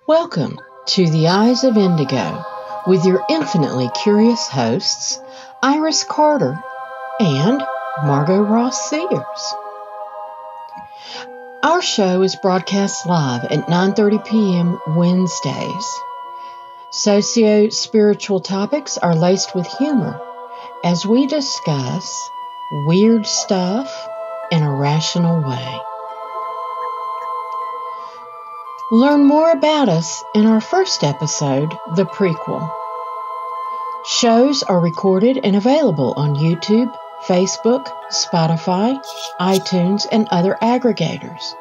Welcome to The Eyes of Indigo with your infinitely curious hosts, Iris Carter and Margot Ross Sears. Our show is broadcast live at 9:30 p.m. Wednesdays. Socio-spiritual topics are laced with humor as we discuss weird stuff in a rational way. Learn more about us in our first episode, The Prequel. Shows are recorded and available on YouTube, Facebook, Spotify, iTunes, and other aggregators.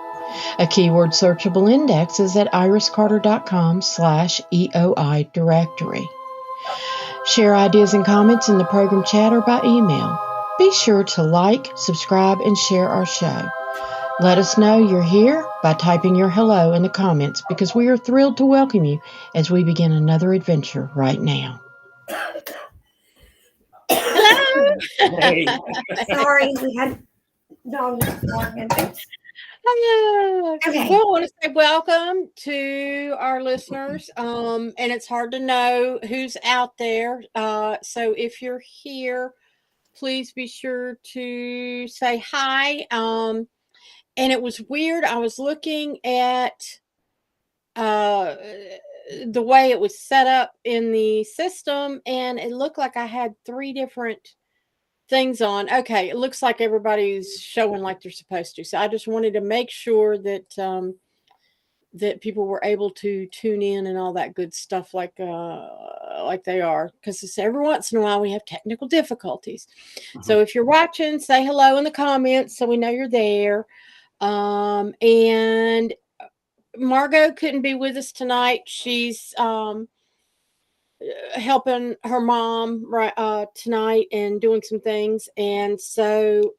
A keyword searchable index is at iriscarter.com/EOI directory. Share ideas and comments in the program chat or by email. Be sure to like, subscribe, and share our show. Let us know you're here by typing your hello in the comments because we are thrilled to welcome you as we begin another adventure right now. Hello. Hey. Sorry, we had dogs barking. Hello. Okay. Well, I want to say welcome to our listeners. And it's hard to know who's out there. So if you're here, please be sure to say hi. And it was weird. I was looking at the way it was set up in the system, and it looked like I had 3 different things on. Okay, it looks like everybody's showing like they're supposed to. So I just wanted to make sure that that people were able to tune in and all that good stuff like they are, because every once in a while we have technical difficulties. So if you're watching, say hello in the comments so we know you're there. And Margot couldn't be with us tonight. She's helping her mom tonight and doing some things. And so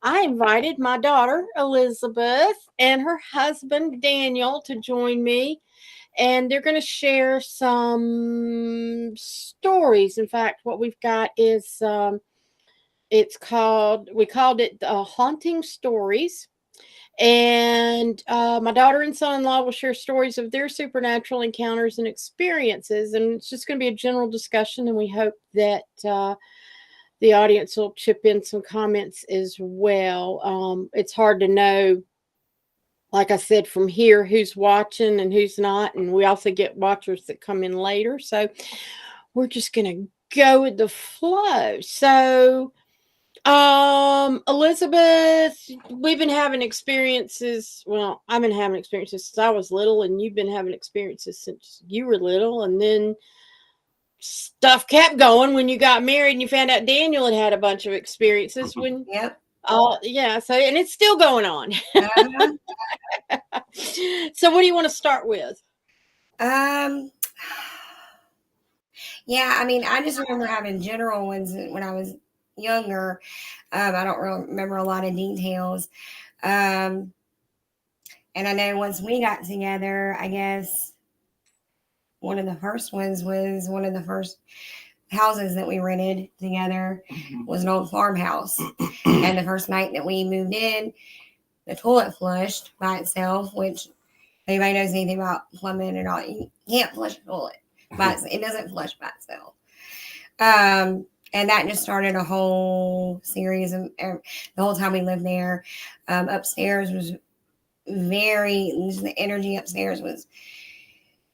I invited my daughter, Elizabeth, and her husband, Daniel, to join me. And they're going to share some stories. In fact, what we've got is we called it Haunting Stories. And my daughter and son-in-law will share stories of their supernatural encounters and experiences. And it's just going to be a general discussion. And we hope that the audience will chip in some comments as well. It's hard to know, like I said, from here, who's watching and who's not. And we also get watchers that come in later. So we're just going to go with the flow. So Elizabeth, we've been having experiences. Well, I've been having experiences since I was little, and you've been having experiences since you were little, and then stuff kept going when you got married and you found out Daniel had a bunch of experiences when Yep. yeah, so and it's still going on. So what do you want to start with? Yeah, I mean, I just remember having general ones when I was younger. I don't really remember a lot of details. And I know once we got together, I guess one of the first ones was one of the first houses that we rented together was an old farmhouse. And the first night that we moved in, the toilet flushed by itself, which if anybody knows anything about plumbing and all, you can't flush a toilet by itself. It doesn't flush by itself. And that just started a whole series of the whole time we lived there. Upstairs was the energy upstairs was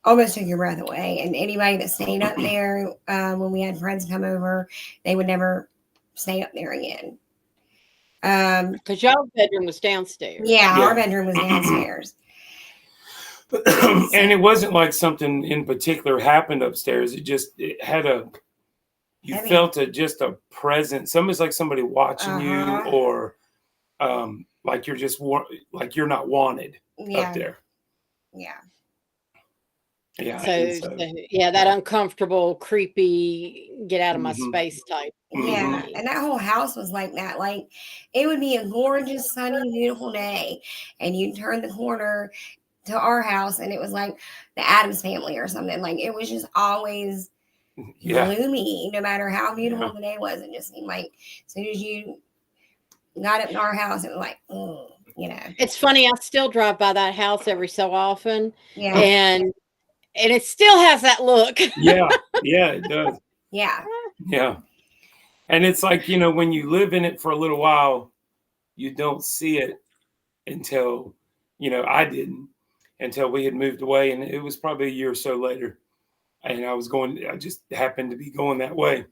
almost took your breath away. And anybody that stayed up there, when we had friends come over, they would never stay up there again. Because y'all's bedroom was downstairs. Yeah, our bedroom was downstairs. And it wasn't like something in particular happened upstairs. It had felt just a presence. Almost like somebody watching you, or like you're just like you're not wanted up there. Yeah. Yeah. So yeah, that uncomfortable, creepy, get out of my space type. Yeah. And that whole house was like that. Like it would be a gorgeous, sunny, beautiful day, and you'd turn the corner to our house, and it was like the Addams Family or something. Like it was just always gloomy, no matter how beautiful the day was. It just seemed like as soon as you got up in our house, it was like, oh, you know. It's funny. I still drive by that house every so often. Yeah. And And it still has that look. Yeah, it does. Yeah. Yeah. And it's like, you know, when you live in it for a little while, you don't see it until, you know, I didn't until we had moved away. And it was probably a year or so later. And I just happened to be going that way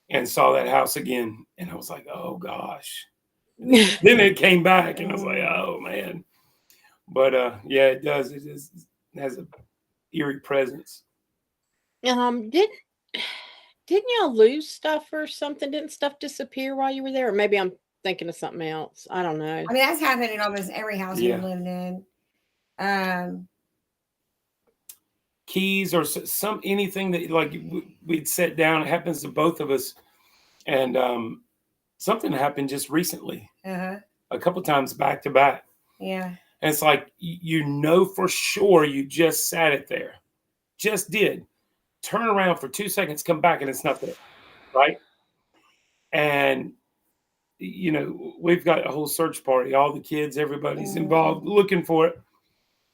and saw that house again. And I was like, oh gosh. Then it came back and I was like, oh man. But yeah, it does. It has a eerie presence. Didn't y'all lose stuff or something? Didn't stuff disappear while you were there? Or maybe I'm thinking of something else. I don't know. I mean, that's happened in almost every house we've lived in. Keys or anything that like we'd sit down. It happens to both of us, and something happened just recently. A couple times back to back. Yeah, and it's like you know for sure you just sat it there, just did. Turn around for 2 seconds, come back, and it's not there, right? And you know we've got a whole search party. All the kids, everybody's involved, looking for it.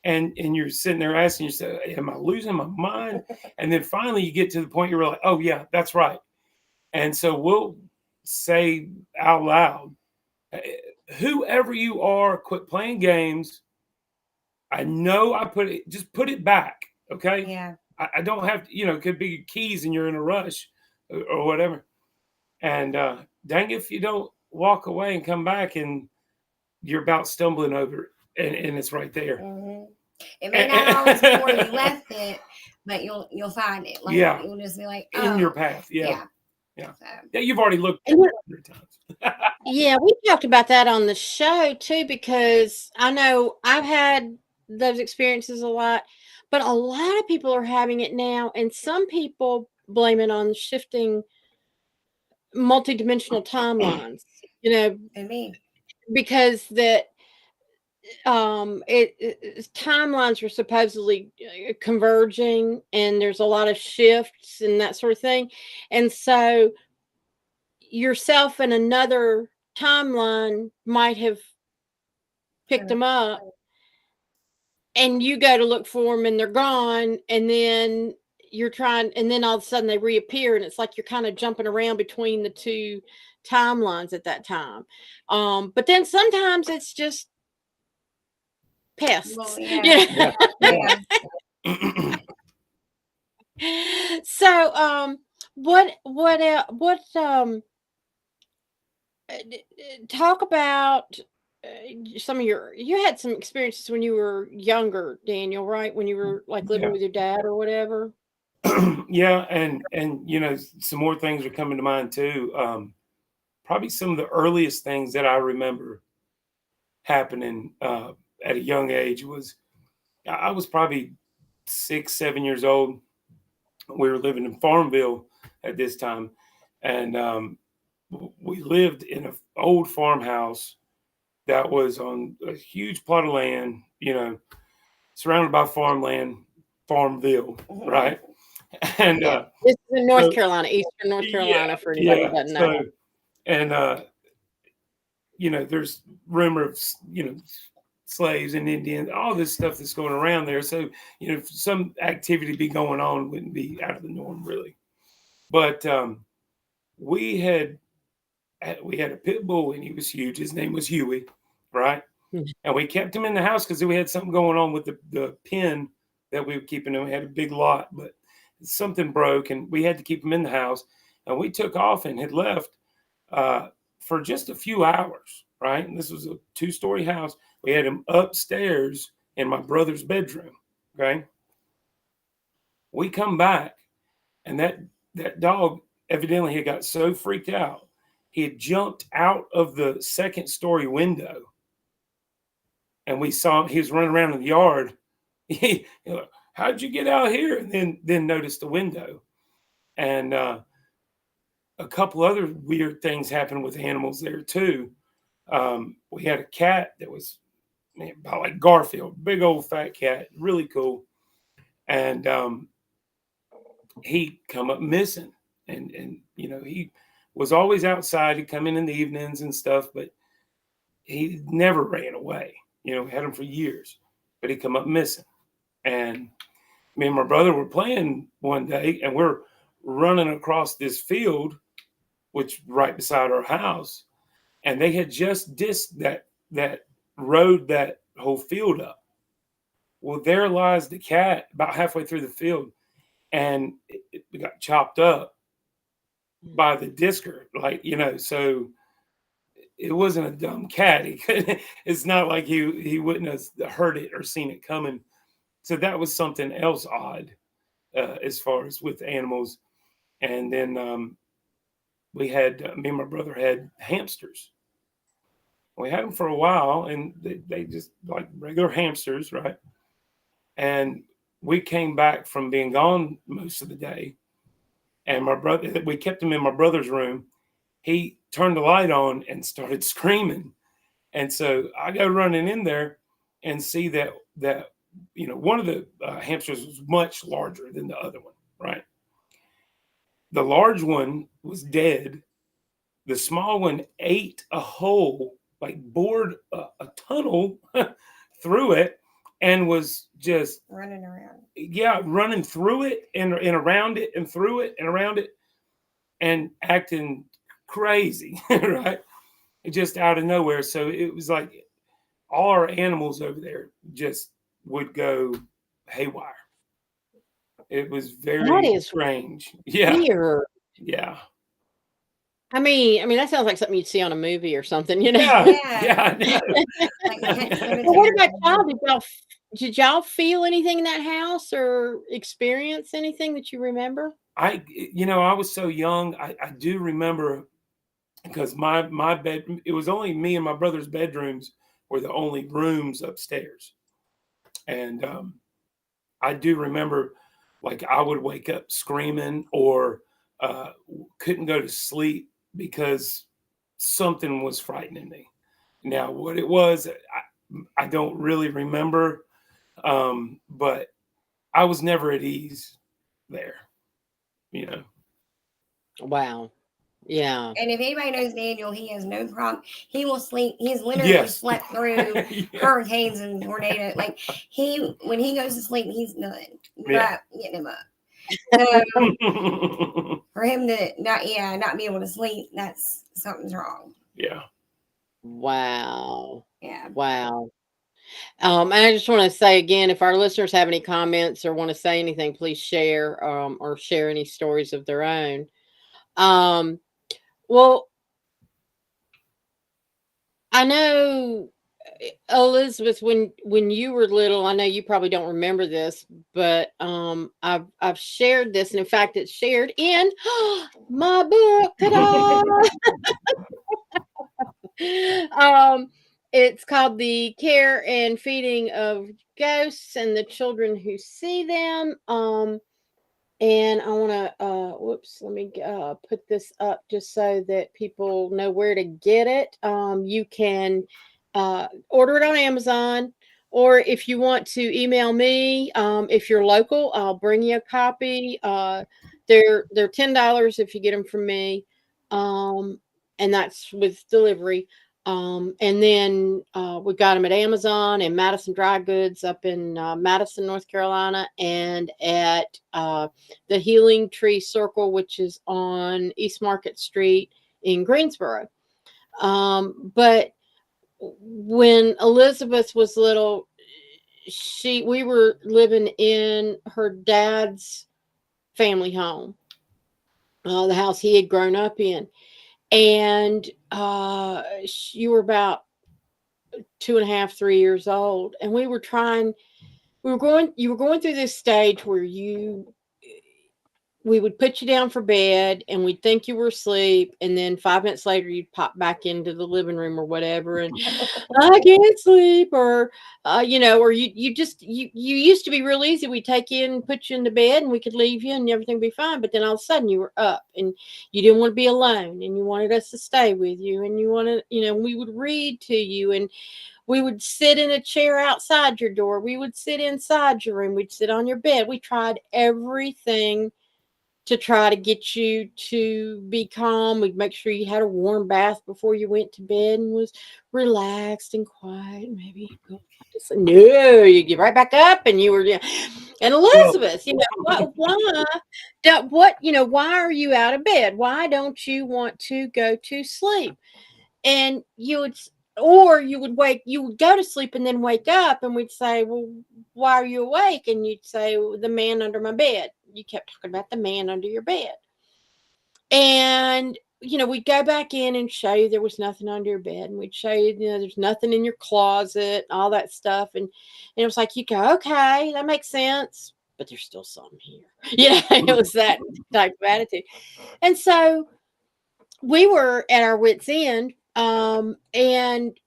And you're sitting there asking yourself, am I losing my mind? And then finally you get to the point you're like, oh yeah, that's right. And so we'll say out loud, whoever you are, quit playing games. I know just put it back. Okay. Yeah. I don't have to, you know, it could be keys and you're in a rush or whatever. And dang if you don't walk away and come back and you're about stumbling over it, and it's right there. It may not always be where you left it, but you'll find it. Like, you'll just be like, in your path. Yeah. So. Yeah, you've already looked at it 100 times. Yeah, we talked about that on the show too, because I know I've had those experiences a lot, but a lot of people are having it now, and some people blame it on shifting multidimensional timelines. You know, because that timelines were supposedly converging, and there's a lot of shifts and that sort of thing, and so yourself in another timeline might have picked them up, and you go to look for them and they're gone, and then you're trying, and then all of a sudden they reappear, and it's like you're kind of jumping around between the two timelines at that time. But then sometimes it's just pests. Well, So talk about some of you had some experiences when you were younger, Daniel, right? When you were like living with your dad or whatever. Yeah, and you know, some more things are coming to mind too. Probably some of the earliest things that I remember happening at a young age was I was probably 6, 7 years old. We were living in Farmville at this time, and we lived in an old farmhouse that was on a huge plot of land, you know, surrounded by farmland, Farmville, right? And this is in North Carolina, Eastern North Carolina, for anybody who doesn't know. And you know, there's rumor of, you know, slaves and Indians, all this stuff that's going around there. So, you know, if some activity be going on, wouldn't be out of the norm really. But we had a pit bull, and he was huge. His name was Huey, right? And we kept him in the house because we had something going on with the pen that we were keeping him. We had a big lot, but something broke, and we had to keep him in the house. And we took off and had left for just a few hours, right? And this was a 2-story house. We had him upstairs in my brother's bedroom, okay? We come back, and that dog evidently had got so freaked out, he had jumped out of the 2nd-story window. And we saw him, he was running around in the yard. He, you know, how'd you get out here? And then noticed the window. And a couple other weird things happened with animals there too. We had a cat that was about like Garfield, big old fat cat, really cool. And he come up missing. And you know, he was always outside. He'd come in the evenings and stuff, but he never ran away. You know, we had him for years, but he'd come up missing. And me and my brother were playing one day, and we're running across this field, which right beside our house, and they had just disked that road, that whole field up. Well, there lies the cat about halfway through the field, and it got chopped up by the disker, like, you know. So it wasn't a dumb cat. He could, it's not like he wouldn't have heard it or seen it coming. So that was something else odd, as far as with animals. And then we had me and my brother had hamsters. We had them for a while, and they just like regular hamsters, right? And we came back from being gone most of the day, and my brother, we kept him in my brother's room. He turned the light on and started screaming, and so I go running in there and see that you know, one of the hamsters was much larger than the other one, right? The large one was dead. The small one ate a hole, like bored a tunnel through it, and was just running around. Yeah, running through it and around it and through it and around it, and acting crazy, right? Just out of nowhere. So it was like all our animals over there just would go haywire. It was very strange. Yeah. Weird. Yeah. I mean, that sounds like something you'd see on a movie or something, you know? Yeah. Well, what about y'all? Did y'all feel anything in that house or experience anything that you remember? I was so young. I do remember, because my bed, it was only me and my brother's bedrooms were the only rooms upstairs. And I do remember, like, I would wake up screaming, or couldn't go to sleep because something was frightening me. Now, what it was, I don't really remember, but I was never at ease there, you know. Wow. Yeah. And if anybody knows Daniel, he has no problem. He will sleep. He's literally slept through hurricanes and tornadoes. Like, when he goes to sleep, he's done. Not getting him up. For him to not be able to sleep, that's something's wrong. Yeah. Wow. Yeah. Wow. And I just want to say again, if our listeners have any comments or want to say anything, please share, or share any stories of their own. Well, I know, Elizabeth, when you were little, I know you probably don't remember this, but I've shared this, and in fact, it's shared in my book. Ta-da! It's called The Care and Feeding of Ghosts and the Children Who See Them. And I want to, let me put this up just so that people know where to get it. You can order it on Amazon, or if you want to email me, if you're local, I'll bring you a copy. They're $10 if you get them from me, and that's with delivery. And then we got them at Amazon and Madison Dry Goods up in Madison, North Carolina, and at the Healing Tree Circle, which is on East Market Street in Greensboro. But when Elizabeth was little, we were living in her dad's family home, the house he had grown up in. And you were about 2.5, 3 years old, and you were going through this stage where we would put you down for bed, and we'd think you were asleep, and then 5 minutes later you'd pop back into the living room or whatever, and I can't sleep, or or you used to be real easy. We'd take you and put you into bed, and we could leave you and everything would be fine. But then all of a sudden you were up, and you didn't want to be alone, and you wanted us to stay with you, and you wanted, we would read to you, and we would sit in a chair outside your door. We would sit inside your room. We'd sit on your bed. We tried everything to try to get you to be calm. We'd make sure you had a warm bath before you went to bed and was relaxed and quiet. Maybe you go, no, you get right back up, and you were, And Elizabeth, why are you out of bed? Why don't you want to go to sleep? And you would go to sleep and then wake up, and we'd say, well, why are you awake? And you'd say, well, the man under my bed. You kept talking about the man under your bed. And, we'd go back in and show you there was nothing under your bed. And we'd show you, there's nothing in your closet, all that stuff. And it was like, you go, okay, that makes sense. But there's still something here. It was that type of attitude. And so we were at our wits' end, and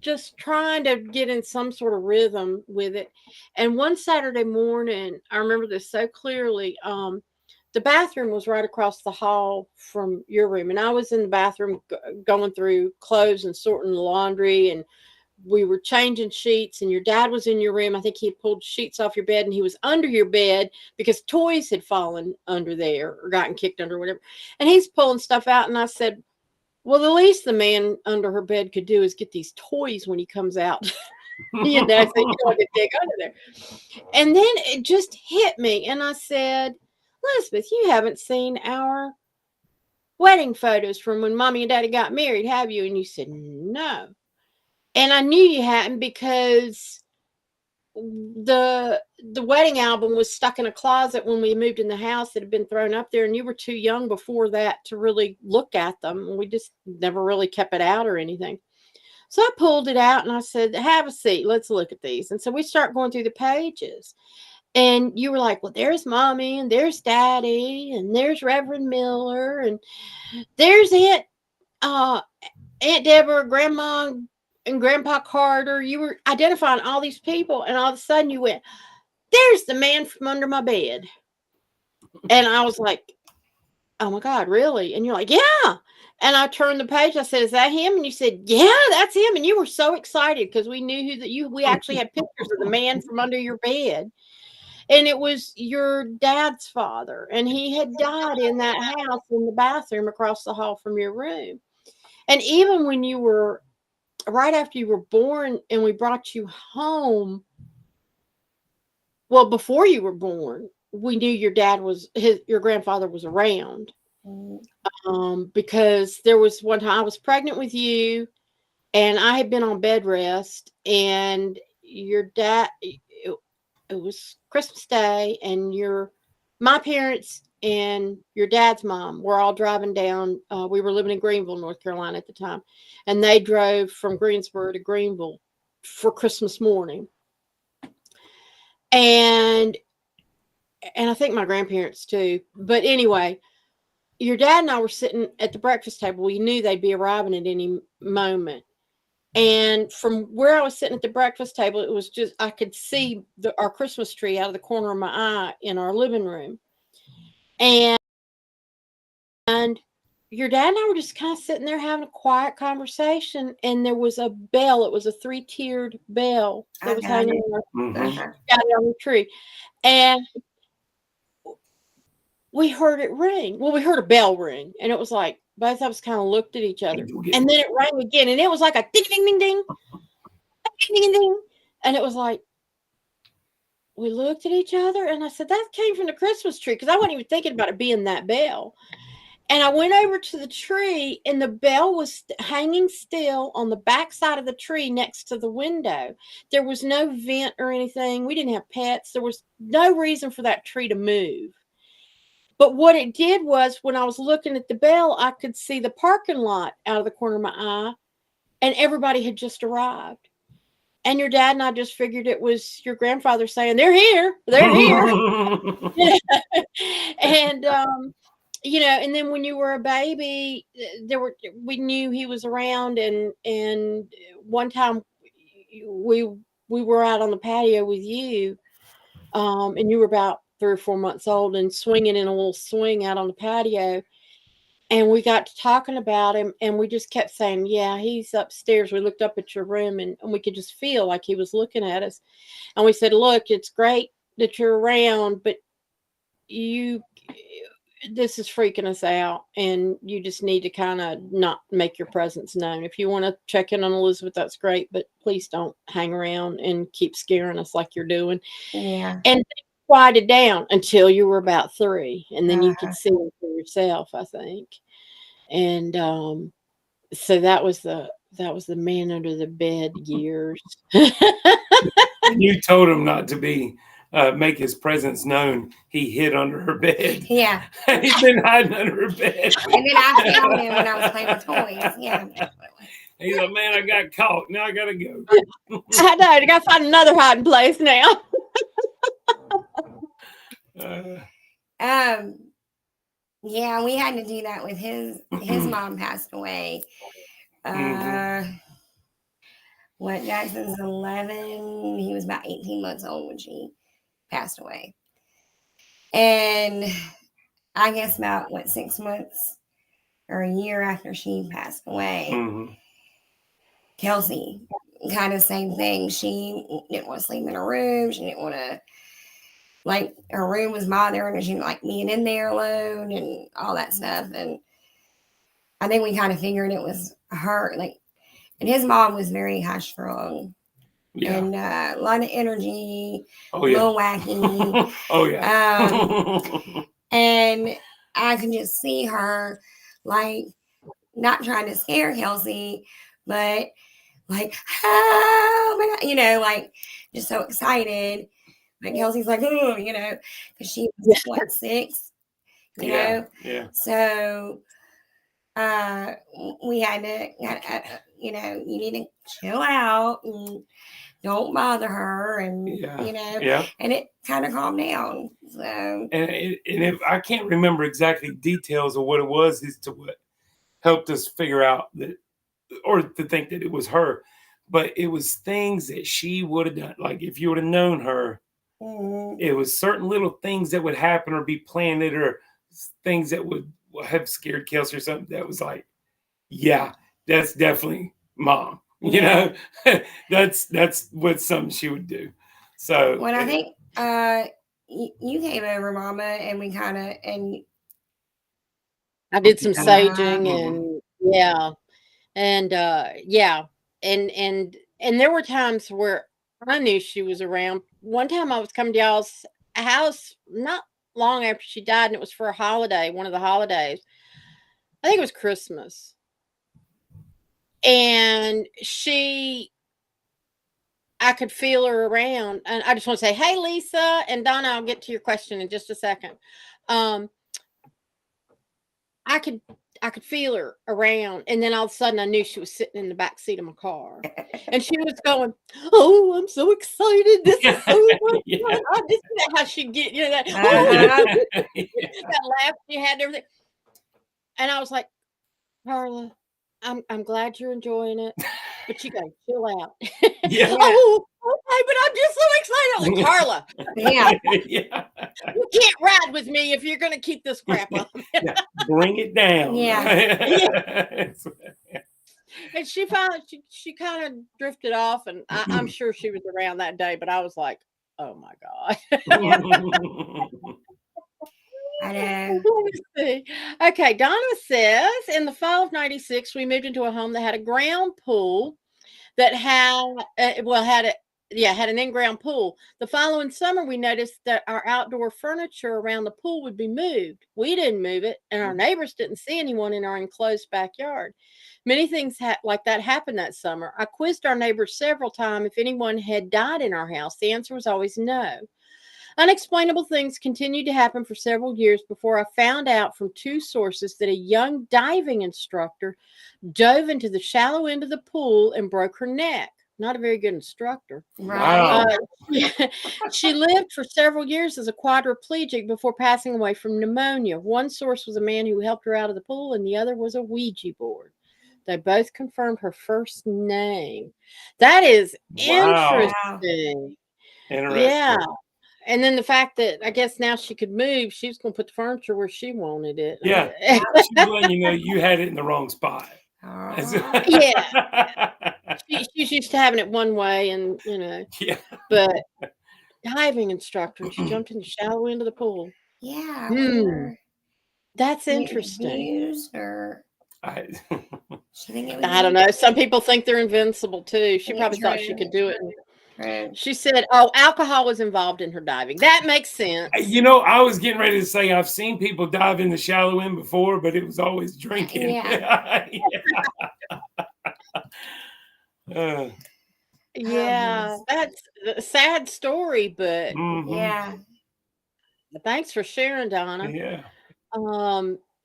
just trying to get in some sort of rhythm with it. And one Saturday morning, I remember this so clearly. The bathroom was right across the hall from your room, and I was in the bathroom going through clothes and sorting the laundry, and we were changing sheets, and your dad was in your room. I think he had pulled sheets off your bed, and he was under your bed because toys had fallen under there or gotten kicked under, whatever. And he's pulling stuff out, and I said, well, the least the man under her bed could do is get these toys when he comes out. So you don't have to dig under there. And then it just hit me, and I said, Elizabeth, you haven't seen our wedding photos from when Mommy and Daddy got married, have you? And you said, no. And I knew you hadn't, because the wedding album was stuck in a closet when we moved in the house. That had been thrown up there, and you were too young before that to really look at them. We just never really kept it out or anything. So I pulled it out and I said, have a seat. Let's look at these. And so we start going through the pages. And you were like, well, there's Mommy, and there's Daddy, and there's Reverend Miller, and there's Aunt Deborah, Grandma, and Grandpa Carter. You were identifying all these people, and all of a sudden you went, there's the man from under my bed. And I was like, oh my God, really? And you're like, yeah. And I turned the page. I said, is that him? And you said, yeah, that's him. And you were so excited because we knew we actually had pictures of the man from under your bed. And it was your dad's father. And he had died in that house in the bathroom across the hall from your room. And even when you were, right after you were born and we brought you home, well, before you were born, we knew your grandfather was around. Because there was one time I was pregnant with you, and I had been on bed rest, and your dad, it was Christmas Day, and my parents and your dad's mom were all driving down. We were living in Greenville, North Carolina at the time, and they drove from Greensboro to Greenville for Christmas morning. And I think my grandparents too. But anyway, your dad and I were sitting at the breakfast table. We knew they'd be arriving at any moment. And from where I was sitting at the breakfast table, it was just, I could see our Christmas tree out of the corner of my eye in our living room. And your dad and I were just kind of sitting there having a quiet conversation. And there was a bell. It was a 3-tiered bell that was hanging on the tree. And we heard it ring. Well, we heard a bell ring, and it was like both of us kind of looked at each other, and then it rang again, and it was like a ding, ding, ding, ding, ding, ding, ding, and it was like we looked at each other, and I said, that came from the Christmas tree, because I wasn't even thinking about it being that bell. And I went over to the tree, and the bell was hanging still on the back side of the tree next to the window. There was no vent or anything. We didn't have pets. There was no reason for that tree to move. But what it did was, when I was looking at the bell, I could see the parking lot out of the corner of my eye, and everybody had just arrived. And your dad and I just figured it was your grandfather saying, they're here. And, and then when you were a baby, we knew he was around. And one time we were out on the patio with you, and you were about 3 or 4 months old and swinging in a little swing out on the patio. And we got to talking about him, and we just kept saying, yeah, he's upstairs. We looked up at your room, and we could just feel like he was looking at us. And we said, look, it's great that you're around, but this is freaking us out, and you just need to kind of not make your presence known. If you want to check in on Elizabeth, that's great, but please don't hang around and keep scaring us like you're doing. Yeah. And quieted down until you were about 3, and then you could see it for yourself, I think. And so that was the man under the bed years. And you told him not to be make his presence known. He hid under her bed. Yeah. He's been hiding under her bed. And then I found him when I was playing with toys. Yeah. He's like, man, I got caught. Now I gotta go. I know. I got to find another hiding place now. Yeah, we had to do that with his mom passed away. What, Jackson's 11, he was about 18 months old when she passed away. And I guess about 6 months or a year after she passed away, Kelsey, kind of same thing. She didn't want to sleep in her room. She didn't want to, like, her room was bothering her. She didn't like being in there alone and all that stuff. And I think we kind of figured it was her. Like, and his mom was very high strung. Yeah. And a lot of energy, a little wacky. Oh, yeah. And I could just see her, like, not trying to scare Kelsey, but like, oh my God, you know, like, just so excited. But Kelsey's like, oh, you know, because she was, what, 6? You know? Yeah. So we had to, you know, you need to chill out and don't bother her, and you know, and it kind of calmed down. So, and if I can't remember exactly details of what it was, as to what helped us figure out that, or to think that it was her, but it was things that she would have done. Like, if you would have known her, it was certain little things that would happen or be planted, or things that would have scared Kelsey or something that was like, yeah, that's definitely Mom. You know, that's what something she would do. So when I think you came over, Mama, and we kind of, and I did some saging, and and there were times where I knew she was around. One time I was coming to y'all's house not long after she died, and it was for a holiday, one of the holidays. I think it was Christmas. And I could feel her around. And I just want to say, hey, Lisa and Donna, I'll get to your question in just a second. I could feel her around. And then all of a sudden I knew she was sitting in the back seat of my car. And she was going, oh, I'm so excited. This is so much fun. Oh, this is how she get, you know, that, that laugh she had and everything. And I was like, Carla, I'm glad you're enjoying it, but you gotta chill out. Oh, okay, but I'm just so excited. I'm like, Carla, you can't ride with me if you're gonna keep this crap up. Bring it down. And she finally she kind of drifted off, and I'm sure she was around that day, but I was like, oh my God. I know. Let me see. Okay, Donna says, in the fall of '96, we moved into a home that had a ground pool that had an in-ground pool. The following summer, we noticed that our outdoor furniture around the pool would be moved. We didn't move it, and our neighbors didn't see anyone in our enclosed backyard. Many things like that happened that summer. I quizzed our neighbors several times if anyone had died in our house. The answer was always no. Unexplainable things continued to happen for several years before I found out from 2 sources that a young diving instructor dove into the shallow end of the pool and broke her neck. Not a very good instructor. Wow. She lived for several years as a quadriplegic before passing away from pneumonia. One source was a man who helped her out of the pool, and the other was a Ouija board. They both confirmed her first name. That is interesting. Yeah. And then the fact that I guess now she could move, she was going to put the furniture where she wanted it. Yeah. She's letting you know you had it in the wrong spot. Yeah. She's used to having it one way, and, you know. Yeah. But diving instructor, and she jumped in the shallow end of the pool. Yeah. That's interesting. Used, or she think it was I don't know. Some people think they're invincible too. She probably thought she true. could do it. True. She said, "Oh, alcohol was involved in her diving." That makes sense. You know, I was getting ready to say I've seen people dive in the shallow end before, but it was always drinking. Yeah. Yeah, that's a sad story, but yeah. thanks for sharing, Donna. Yeah.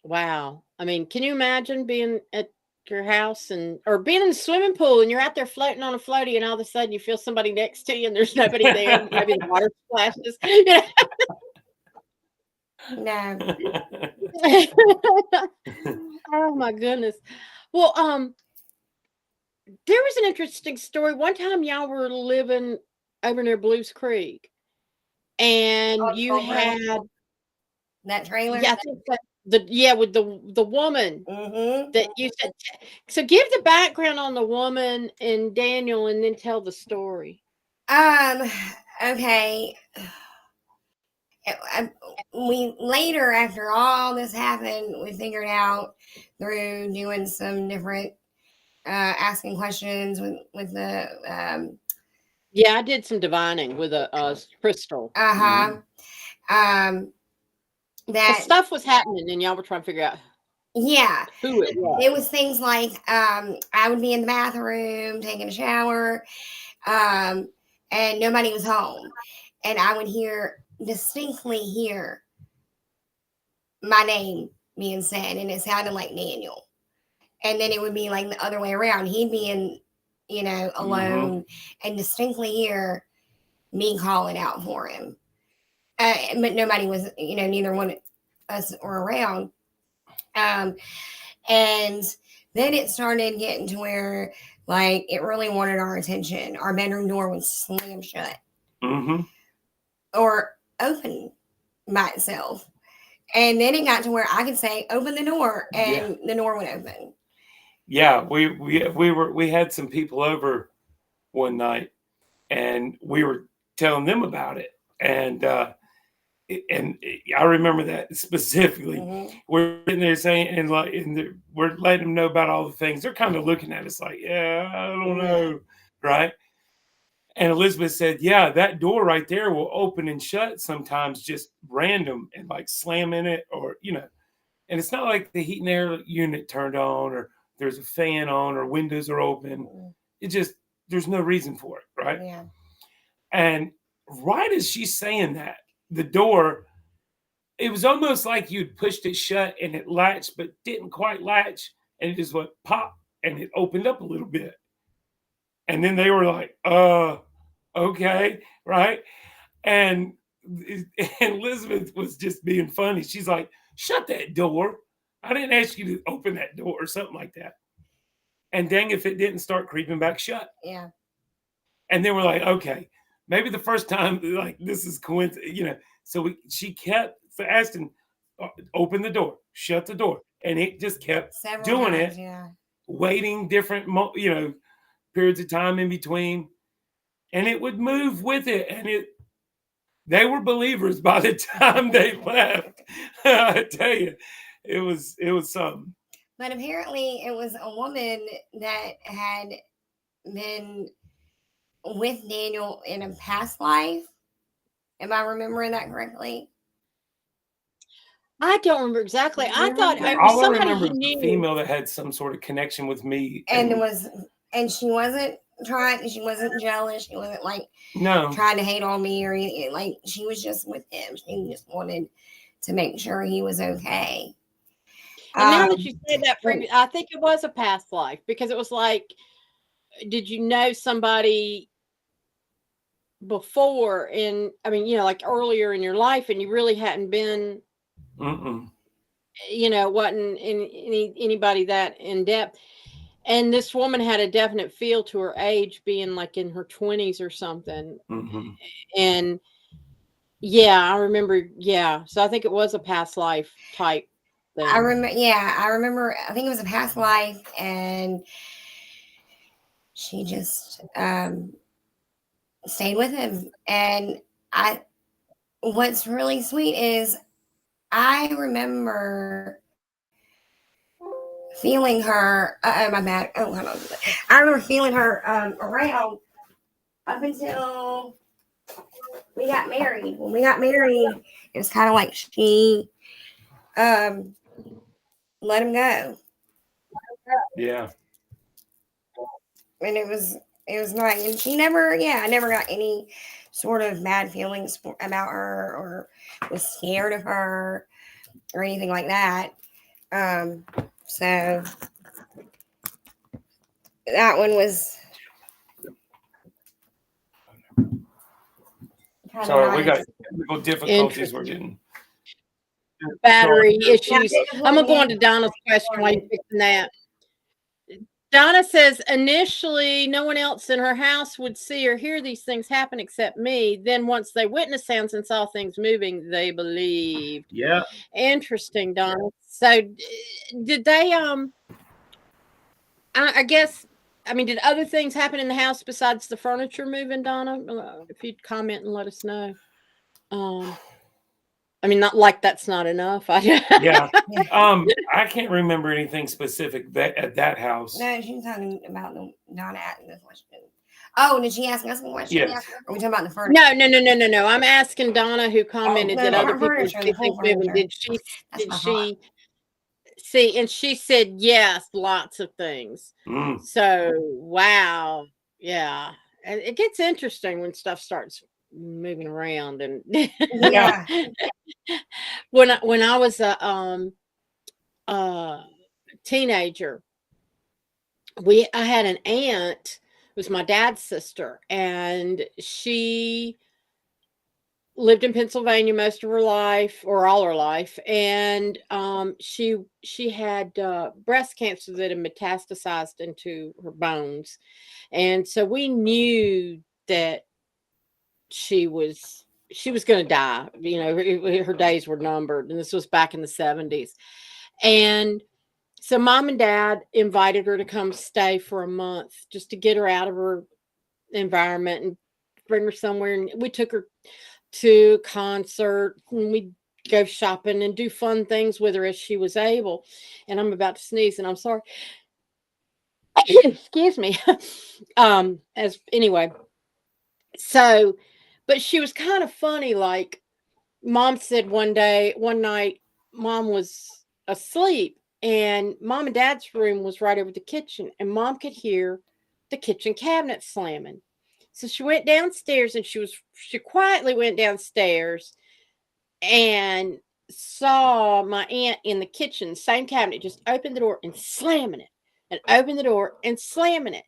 Wow. I mean, can you imagine being at your house or being in the swimming pool and you're out there floating on a floaty and all of a sudden you feel somebody next to you and there's nobody there, maybe the water splashes. No. Oh my goodness. Well, there was an interesting story. One time y'all were living over near Blues Creek and you had that trailer. Yeah, I think that with the woman that you said. So give the background on the woman and Daniel and then tell the story. Okay. We later, after all this happened, we figured out through doing some different asking questions with the yeah, I did some divining with a crystal. That stuff was happening and y'all were trying to figure out who it was. It was things like I would be in the bathroom taking a shower and nobody was home, and I would distinctly hear my name being said, and it sounded like Daniel. And then it would be like the other way around. He'd be in, alone and distinctly hear me calling out for him. But nobody was, neither one of us were around. And then it started getting to where, like, it really wanted our attention. Our bedroom door would slam shut or open by itself. And then it got to where I could say, "Open the door," and the door would open. Yeah, we had some people over one night, and we were telling them about it, and I remember that specifically. We're in there saying, and we're letting them know about all the things. They're kind of looking at us like, "Yeah, I don't know," right? And Elizabeth said, "Yeah, that door right there will open and shut sometimes, just random, and like slam in it, or and it's not like the heat and air unit turned on, or there's a fan on, or windows are open. It just, there's no reason for it, right?" Yeah. And right as she's saying that, the door, it was almost like you'd pushed it shut and it latched, but didn't quite latch, and it just went pop, and it opened up a little bit. And then they were like, okay, right? And Elizabeth was just being funny. She's like, "Shut that door. I didn't ask you to open that door," or something like that. And dang if it didn't start creeping back shut. Yeah. And then we're like, okay, maybe the first time, like, this is coincidence, So she kept asking, "Open the door, shut the door," and it just kept doing it, waiting different, periods of time in between, and it would move with it, and they were believers by the time they left. I tell you, it was something. But apparently it was a woman that had been with Daniel in a past life. Am I remembering that correctly? I don't remember exactly. I thought it was somebody he knew. A female that had some sort of connection with me, and she wasn't she wasn't jealous. She wasn't like trying to hate on me or anything. Like, she was just with him. She just wanted to make sure he was okay. And now that you said that, I think it was a past life, because it was like, did you know somebody before? And I mean, like earlier in your life, and you really hadn't been, wasn't in anybody that in depth. And this woman had a definite feel to her age, being like in her 20s or something. And I remember. So I think it was a past life type thing. I remember. I think it was a past life, and she just stayed with him. And what's really sweet is I remember feeling her. My bad. Oh, hold on. I remember feeling her around up until we got married. When we got married, it was kind of like she let him go. Yeah. And it was nice. And she never, I never got any sort of bad feelings about her or was scared of her or anything like that. So that one was Sorry, we got nice. technical difficulties. We're getting Battery issues. Yeah, I'm gonna go on to Donna's question while you're fixing that. Donna says initially no one else in her house would see or hear these things happen except me. Then once they witnessed sounds and saw things moving, they believed. Yeah. Interesting, Donna. So did they I guess I mean, did other things happen in the house besides the furniture moving, Donna? If you'd comment and let us know. I mean, not like that's not enough. Yeah. I can't remember anything specific at that house. No, she was talking about Donna asking this question. Oh, did she ask us a question? Yes. Are we talking about the furniture? No. I'm asking Donna, who commented that other people see things moving. Did she see? And she said yes, lots of things. So wow, yeah, and it gets interesting when stuff starts moving around. And Yeah. when I was a teenager, I had an aunt. It was my dad's sister, and she lived in Pennsylvania most of her life, or all her life, and she had breast cancer that had metastasized into her bones, and so we knew that she was going to die. You know, her days were numbered, and this was back in the 70s. And so Mom and Dad invited her to come stay for a month just to get her out of her environment and bring her somewhere. And we took her to concert, and we'd go shopping and do fun things with her as she was able. And I'm about to sneeze, and I'm sorry. Excuse me. Anyway, so, but she was kind of funny. Like Mom said one night, Mom was asleep, and Mom and Dad's room was right over the kitchen, and Mom could hear the kitchen cabinet slamming. So she went downstairs, and she quietly went downstairs and saw my aunt in the kitchen, same cabinet, just opened the door and slamming it, and opened the door and slamming it.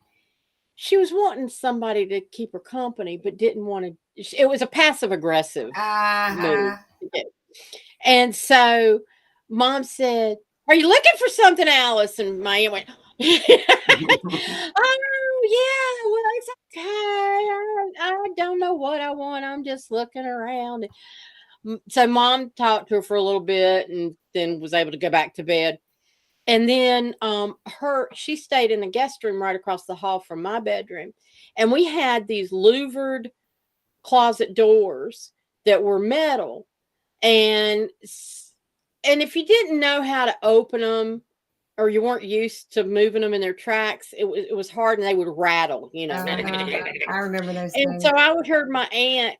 She was wanting somebody to keep her company, but didn't want to. It was a passive aggressive move. And so Mom said, "Are you looking for something, Alice?" And my aunt went, "Oh, yeah, well, it's okay. I don't know what I want. I'm just looking around." So Mom talked to her for a little bit and then was able to go back to bed. And then she stayed in the guest room right across the hall from my bedroom. And we had these louvered closet doors that were metal. And if you didn't know how to open them, or you weren't used to moving them in their tracks, it was hard, and they would rattle, you know. I remember those And things. so I would hear my aunt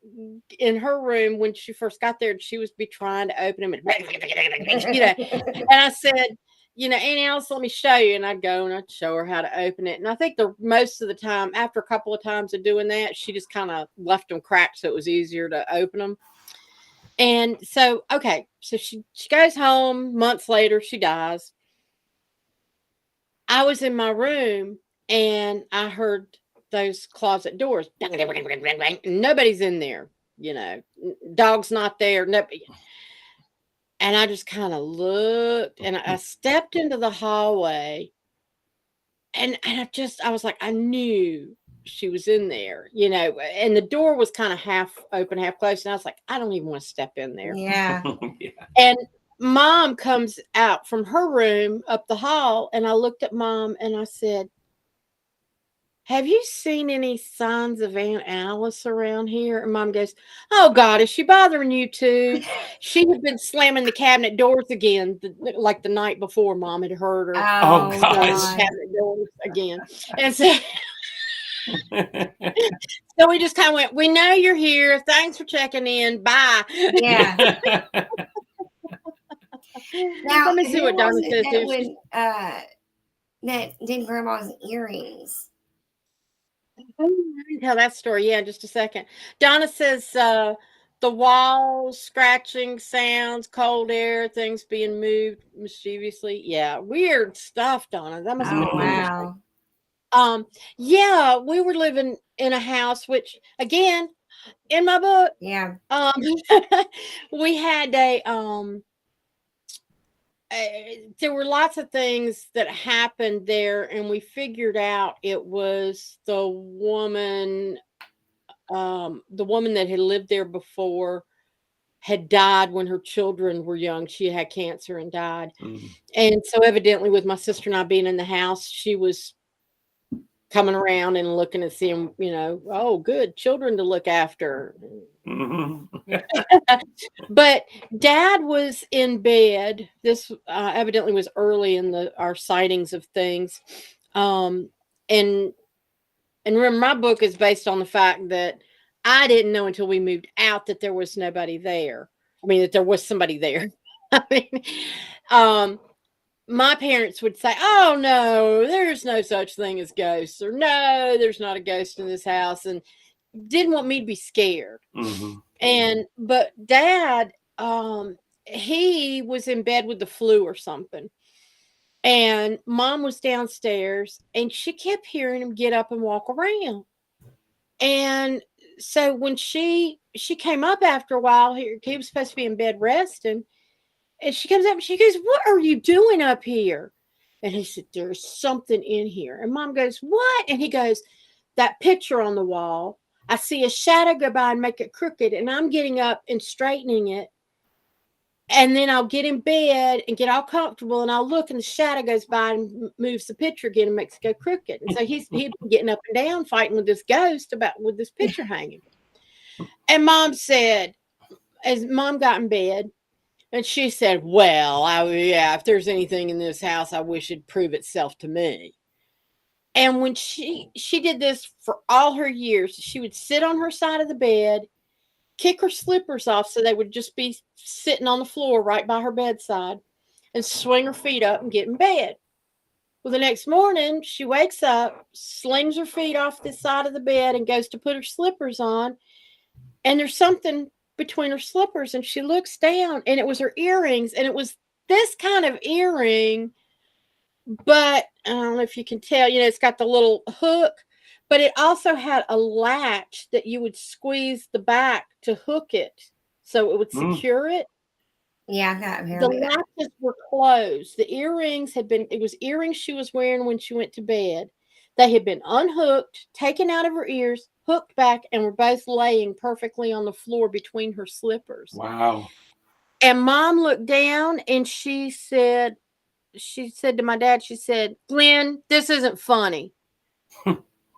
in her room when she first got there, she would be trying to open them, and you know. And I said, you know, Aunt Alice, let me show you. And I'd go and I'd show her how to open it. And I think most of the time, after a couple of times of doing that, she just kind of left them cracked so it was easier to open them. And so, okay, so she goes home. Months later, she dies. I was in my room and I heard those closet doors. Nobody's in there, you know, dog's not there. Nobody. And I just kind of looked, and I stepped into the hallway, and I was like, I knew she was in there, you know, and the door was kind of half open, half closed. And I was like, I don't even want to step in there. Yeah. And Mom comes out from her room up the hall, and I looked at Mom and I said, have you seen any signs of Aunt Alice around here? And Mom goes, oh God, is she bothering you too? She had been slamming the cabinet doors again, like the night before. Mom had heard her Oh, Oh, slamming the gosh. God. cabinet doors again. And so, so we just kind of went, we know you're here. Thanks for checking in. Bye. Yeah. Now, Let me see who what Donna was it says that here. would that did Grandma's earrings? I can tell that story. Yeah, in just a second. Donna says the walls, scratching sounds, cold air, things being moved mischievously. Yeah, weird stuff, Donna. That must have Oh, been interesting. wow. Yeah, we were living in a house, which again, in my book, Yeah. we had a there were lots of things that happened there, and we figured out it was the woman that had lived there before had died when her children were young. She had cancer and died. And so evidently with my sister and I being in the house, she was coming around and looking and seeing, oh, good children to look after. But Dad was in bed. This evidently was early in our sightings of things. And remember, my book is based on the fact that I didn't know until we moved out that there was nobody there. I mean, that there was somebody there. I mean, my parents would say, oh, no, there's no such thing as ghosts, or no, there's not a ghost in this house, and didn't want me to be scared. But Dad, he was in bed with the flu or something. And Mom was downstairs, and she kept hearing him get up and walk around. And so when she came up after a while, he was supposed to be in bed resting, and she comes up and she goes, what are you doing up here? And he said, there's something in here. And Mom goes, what? And he goes, that picture on the wall, I see a shadow go by and make it crooked, and I'm getting up and straightening it. And then I'll get in bed and get all comfortable, and I'll look, and the shadow goes by and moves the picture again and makes it go crooked. And so he'd been getting up and down, fighting with this ghost with this picture hanging. And Mom said, as Mom got in bed, and she said, well, if there's anything in this house, I wish it'd prove itself to me. And when she did this for all her years, she would sit on her side of the bed, kick her slippers off so they would just be sitting on the floor right by her bedside, and swing her feet up and get in bed. Well, the next morning, she wakes up, slings her feet off the side of the bed, and goes to put her slippers on. And there's something between her slippers, and she looks down, and it was her earrings. And it was this kind of earring, but I don't know if you can tell, it's got the little hook, but it also had a latch that you would squeeze the back to hook it so it would secure it. Yeah, the latches were closed. The earrings it was earrings she was wearing when she went to bed. They had been unhooked, taken out of her ears, hooked back, and were both laying perfectly on the floor between her slippers. Wow. And Mom looked down, and she said to my dad, she said, Glenn, this isn't funny.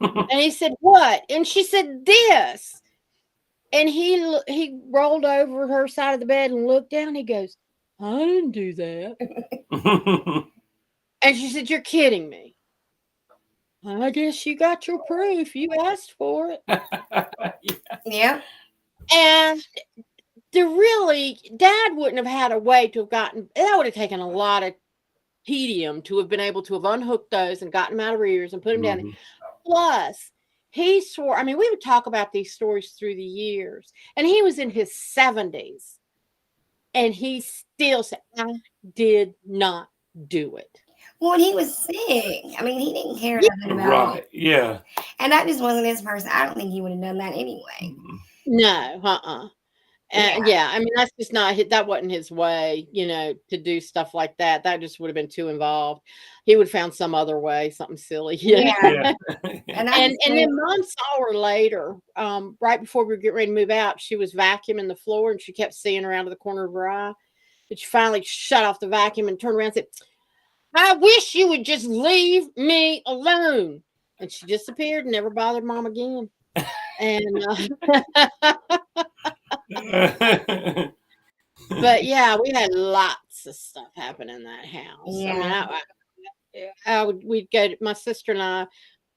And he said, what? And she said, this. And he rolled over her side of the bed and looked down. He goes, I didn't do that. And she said, you're kidding me. I guess you got your proof. You asked for it. Yeah. And Dad wouldn't have had a way to have gotten, that would have taken a lot of tedium to have been able to have unhooked those and gotten them out of her ears and put them down. Plus, he swore, we would talk about these stories through the years, and he was in his 70s, and he still said, I did not do it. Well, he was sick. He didn't care nothing about it. Yeah. And that just wasn't his person. I don't think he would have done that anyway. No, that's just not, that wasn't his way, to do stuff like that. That just would have been too involved. He would have found some other way, something silly. Yeah. And then Mom saw her later, right before we were getting ready to move out. She was vacuuming the floor, and she kept seeing her out of the corner of her eye. But she finally shut off the vacuum and turned around and said, I wish you would just leave me alone. And she disappeared and never bothered Mom again. And but yeah, we had lots of stuff happen in that house. Yeah. I mean, we'd go to, my sister and I,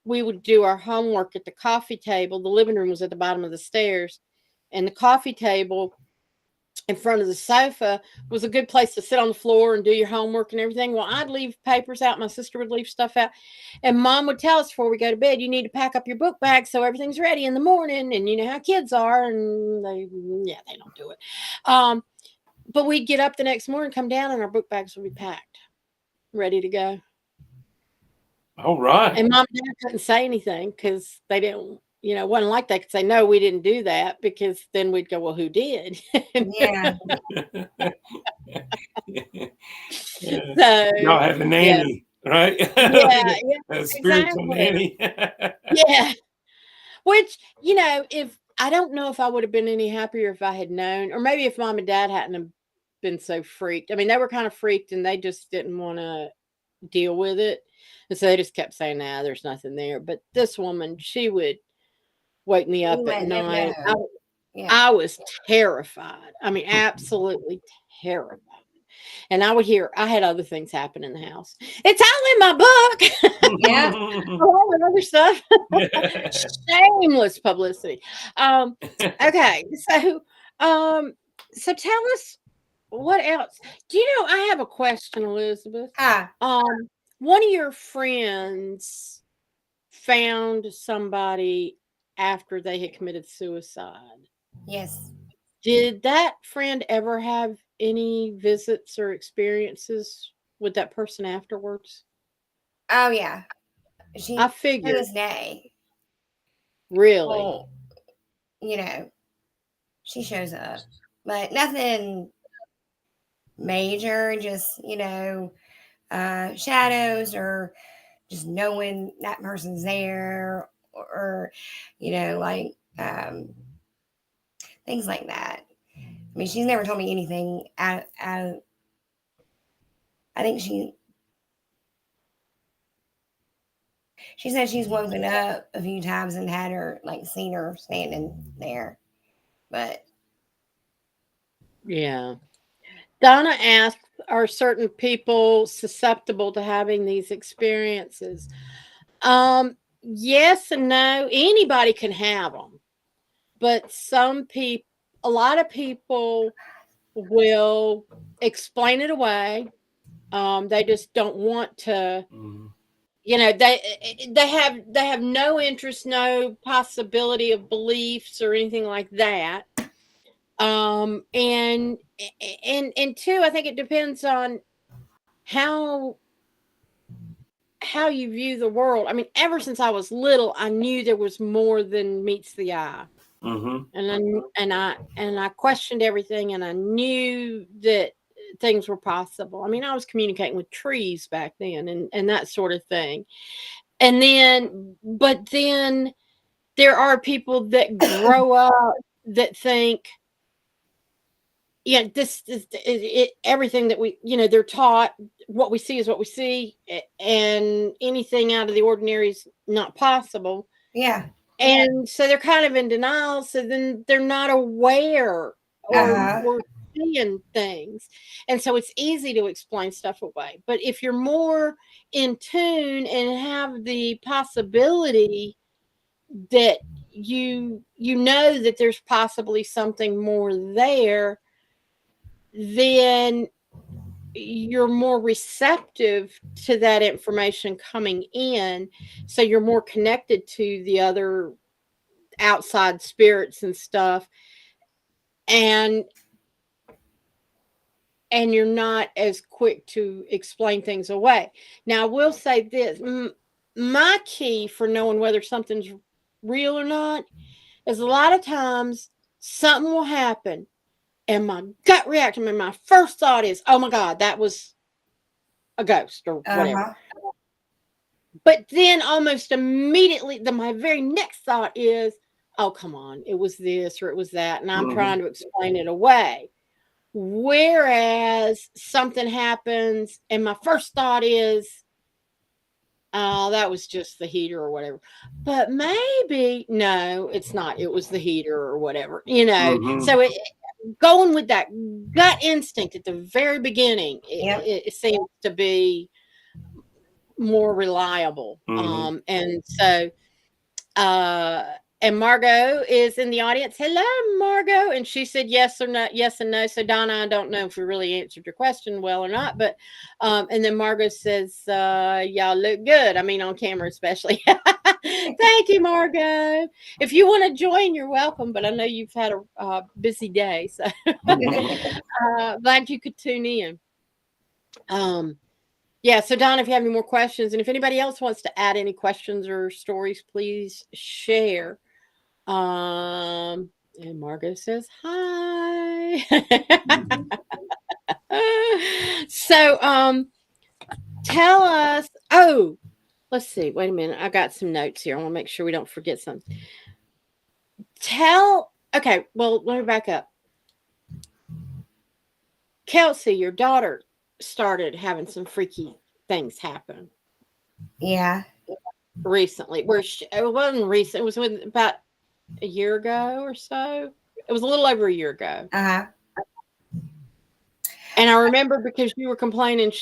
we would do our homework at the coffee table. The living room was at the bottom of the stairs, and the coffee table in front of the sofa was a good place to sit on the floor and do your homework and everything. Well, I'd leave papers out. My sister would leave stuff out. And Mom would tell us before we go to bed, you need to pack up your book bag so everything's ready in the morning. And you know how kids are. And they don't do it. But we'd get up the next morning, come down, and our book bags would be packed, ready to go. All right. And Mom and Dad couldn't say anything because they didn't, wasn't like they could say, no, we didn't do that, because then we'd go, well, who did? Yeah. So y'all have a nanny, right? Yeah, A spiritual nanny. Yeah. Which, if I don't know if I would have been any happier if I had known, or maybe if Mom and Dad hadn't have been so freaked. I mean, they were kind of freaked and they just didn't want to deal with it. And so they just kept saying, nah, there's nothing there. But this woman, she would wake me up at night. I was terrified. I mean, absolutely terrified. And I had other things happen in the house. It's all in my book. Yeah. All the other stuff. Shameless publicity. Okay. So tell us, what else? Do you know, I have a question, Elizabeth. One of your friends found somebody after they had committed suicide. Yes. Did that friend ever have any visits or experiences with that person afterwards? Oh yeah. I figured. To this day. Really? Well, she shows up, but nothing major, just, shadows, or just knowing that person's there, or things like that. I mean, she's never told me anything out I think she said she's woken up a few times and had her, seen her standing there. But yeah. Donna asked, are certain people susceptible to having these experiences? Yes and no. Anybody can have them. But a lot of people will explain it away. They just don't want to, they have no interest, no possibility of beliefs or anything like that. And two, I think it depends on how you view the world. I mean, ever since I was little, I knew there was more than meets the eye. And I questioned everything, and I knew that things were possible. I mean, I was communicating with trees back then and that sort of thing. But then there are people that grow up that think, this is everything that we, they're taught, what we see is what we see, and anything out of the ordinary is not possible. Yeah. And so they're kind of in denial. So then they're not aware or seeing things. And so it's easy to explain stuff away. But if you're more in tune and have the possibility that you know that there's possibly something more there, then you're more receptive to that information coming in. So you're more connected to the other outside spirits and stuff. And you're not as quick to explain things away. Now, I will say this. My key for knowing whether something's real or not is a lot of times something will happen and my gut reaction, my first thought is, oh my God, that was a ghost or whatever. But then almost immediately, my very next thought is, oh, come on, it was this or it was that. And I'm trying to explain it away. Whereas something happens and my first thought is, That was just the heater or whatever. But maybe no, it's not. It was the heater or whatever, Mhm. So going with that gut instinct at the very beginning, Yep. it seems to be more reliable. Mhm. And so and Margot is in the audience. Hello, Margot. And she said yes or no, yes and no. So Donna, I don't know if we really answered your question well or not, but and then Margot says, y'all look good. I mean, on camera especially. Thank you, Margot. If you want to join, you're welcome. But I know you've had a busy day, so glad you could tune in. Yeah, so Don, if you have any more questions, and if anybody else wants to add any questions or stories, please share. And Margot says hi. So tell us. Oh, let's see. Wait a minute. I got some notes here. I want to make sure we don't forget something. Okay, well, let me back up. Kelsey, your daughter started having some freaky things happen. Yeah. Recently, it wasn't recent. It was about a year ago or so. It was a little over a year ago. Uh-huh. And I remember because you were complaining,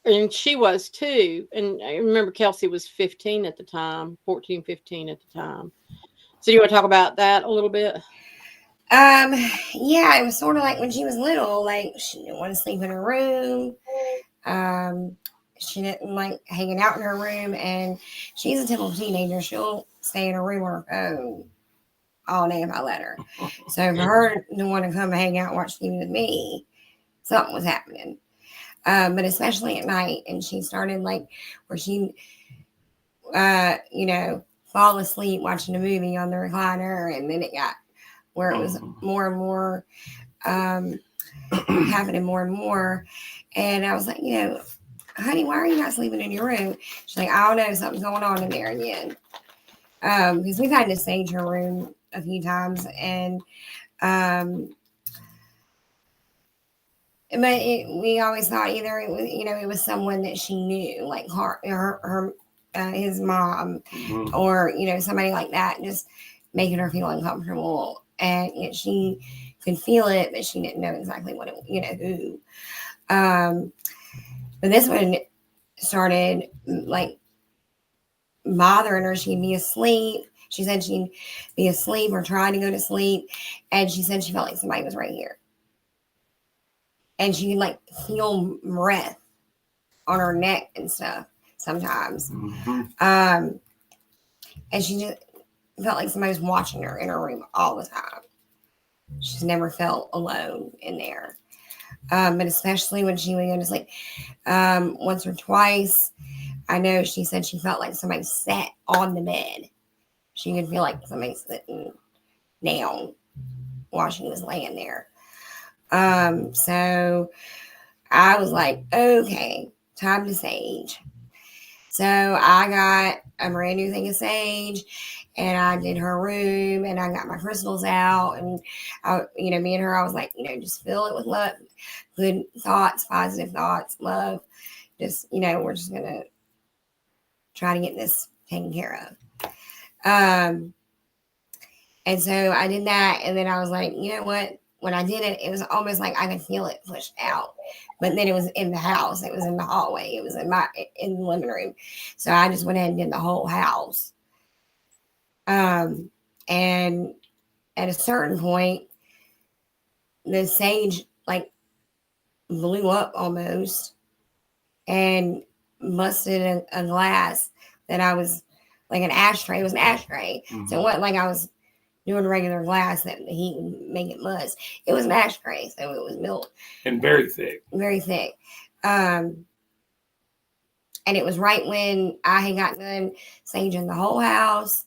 and she was too. And I remember Kelsey was 15 at the time, 14, 15 at the time. So do you want to talk about that a little bit? Yeah, it was sort of like when she was little, like she didn't want to sleep in her room. She didn't like hanging out in her room, and she's a typical teenager. She'll stay in her room on her phone all day if I let her. So for her to want to come hang out and watch TV with me, something was happening. But especially at night, and she started like where she, fall asleep watching a movie on the recliner, and then it got where it was more and more happening more and more. And I was like, honey, why are you not sleeping in your room? She's like, I don't know, something's going on in there again. Because we've had to stage her room a few times, and but we always thought either it was, it was someone that she knew, like his mom, or somebody like that, just making her feel uncomfortable, and yet she could feel it, but she didn't know exactly what it, who. But this one started like bothering her. She'd be asleep. She said she'd be asleep or trying to go to sleep, and she said she felt like somebody was right here. And she could like feel breath on her neck and stuff sometimes. And she just felt like somebody was watching her in her room all the time. She's never felt alone in there. But especially when she would go to sleep, once or twice, I know she said she felt like somebody sat on the bed. She could feel like somebody sitting down while she was laying there. So I was like, okay, time to sage. So I got a brand new thing of sage, and I did her room, and I got my crystals out, and me and her, I was like, just fill it with love, good thoughts, positive thoughts, love. Just, we're just gonna try to get this taken care of. And so I did that, and then I was like, you know what? When I did it, it was almost like I could feel it pushed out. But then it was in the house. It was in the hallway. It was in the living room. So I just went ahead and did the whole house. And at a certain point, the sage like blew up almost and busted a glass that I was like an ashtray. It was an ashtray. Mm-hmm. So it wasn't like I was doing regular glass that the heat would make it buzz. It was an ashtray, so it was built. And very thick. Very thick. And it was right when I had gotten done saging the whole house,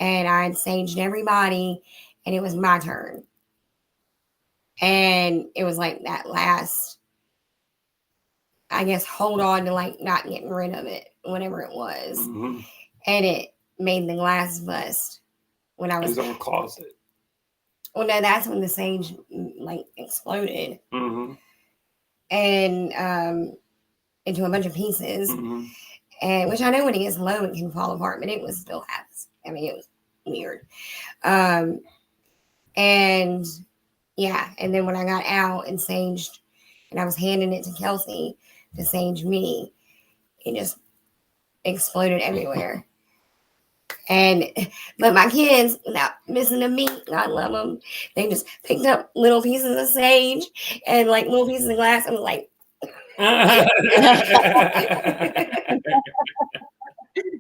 and I had saged everybody, and it was my turn. And it was like that last, I guess, hold on to like not getting rid of it, whatever it was. Mm-hmm. And it made the glass bust. When I was in a closet. Well, no, that's when the sage like exploded. Mm-hmm. And into a bunch of pieces, Mhm. and which I know when it gets low, it can fall apart, but it was still half. I mean, it was weird. And yeah, and then when I got out and saged, and I was handing it to Kelsey to sage me, it just exploded everywhere. And but my kids, without missing a beat, I love them. They just picked up little pieces of sage and like little pieces of glass, and was like,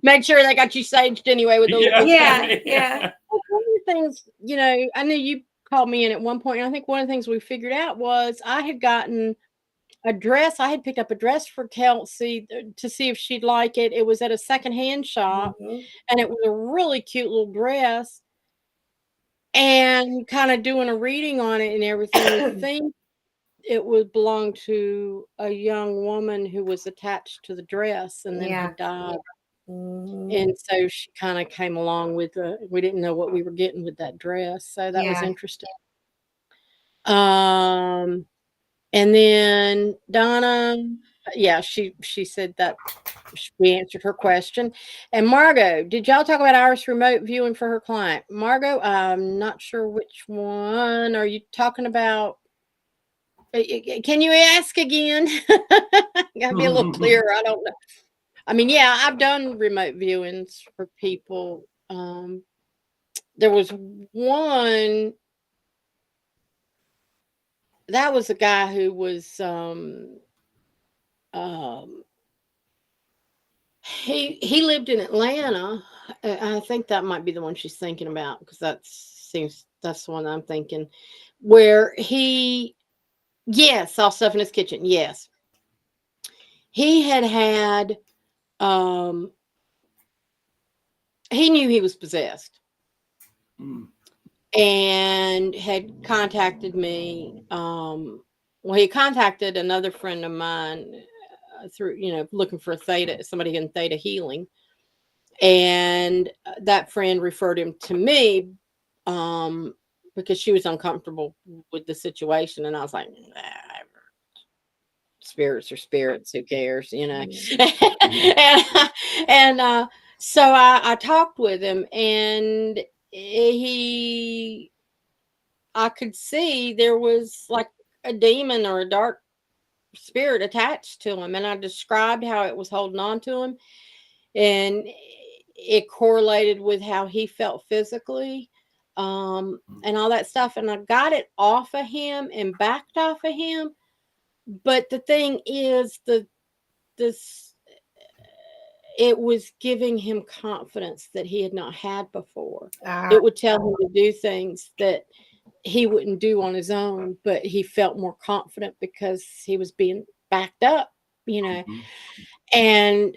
make sure they got you saged anyway with the little yeah. One of the things, I know you called me in at one point, and I think one of the things we figured out was I had gotten a dress. I had picked up a dress for Kelsey to see if she'd like it. It was at a secondhand shop, and it was a really cute little dress. And kind of doing a reading on it and everything, we think it would belong to a young woman who was attached to the dress and then had died. And so she kind of came along with we didn't know what we were getting with that dress. So that was interesting. And then Donna, she said that we answered her question. And Margot, did y'all talk about Iris remote viewing for her client? Margot, I'm not sure which one. Are you talking about? Can you ask again? Gotta be a little clearer. I don't know. I mean, yeah, I've done remote viewings for people. There was one. That was a guy who was he lived in Atlanta. I think that might be the one she's thinking about, because that's the one I'm thinking, where he saw stuff in his kitchen. Yes, he had he knew he was possessed. And had contacted me. Well, he contacted another friend of mine through, looking for somebody in theta healing. And that friend referred him to me because she was uncomfortable with the situation. And I was like, spirits are spirits, who cares, and so I talked with him, and I could see there was like a demon or a dark spirit attached to him. And I described how it was holding on to him. And it correlated with how he felt physically, and all that stuff. And I got it off of him and backed off of him. But the thing is, it was giving him confidence that he had not had before. It would tell him to do things that he wouldn't do on his own, but he felt more confident because he was being backed up, And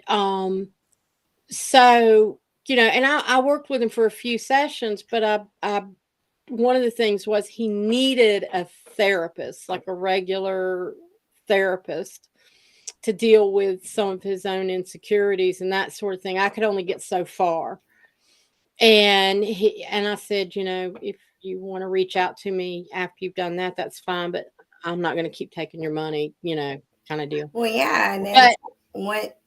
so, and I worked with him for a few sessions, but one of the things was he needed a therapist, like a regular therapist, to deal with some of his own insecurities and that sort of thing. I could only get so far. And I said, if you want to reach out to me after you've done that, that's fine, but I'm not going to keep taking your money, kind of deal. Well, yeah. And then what,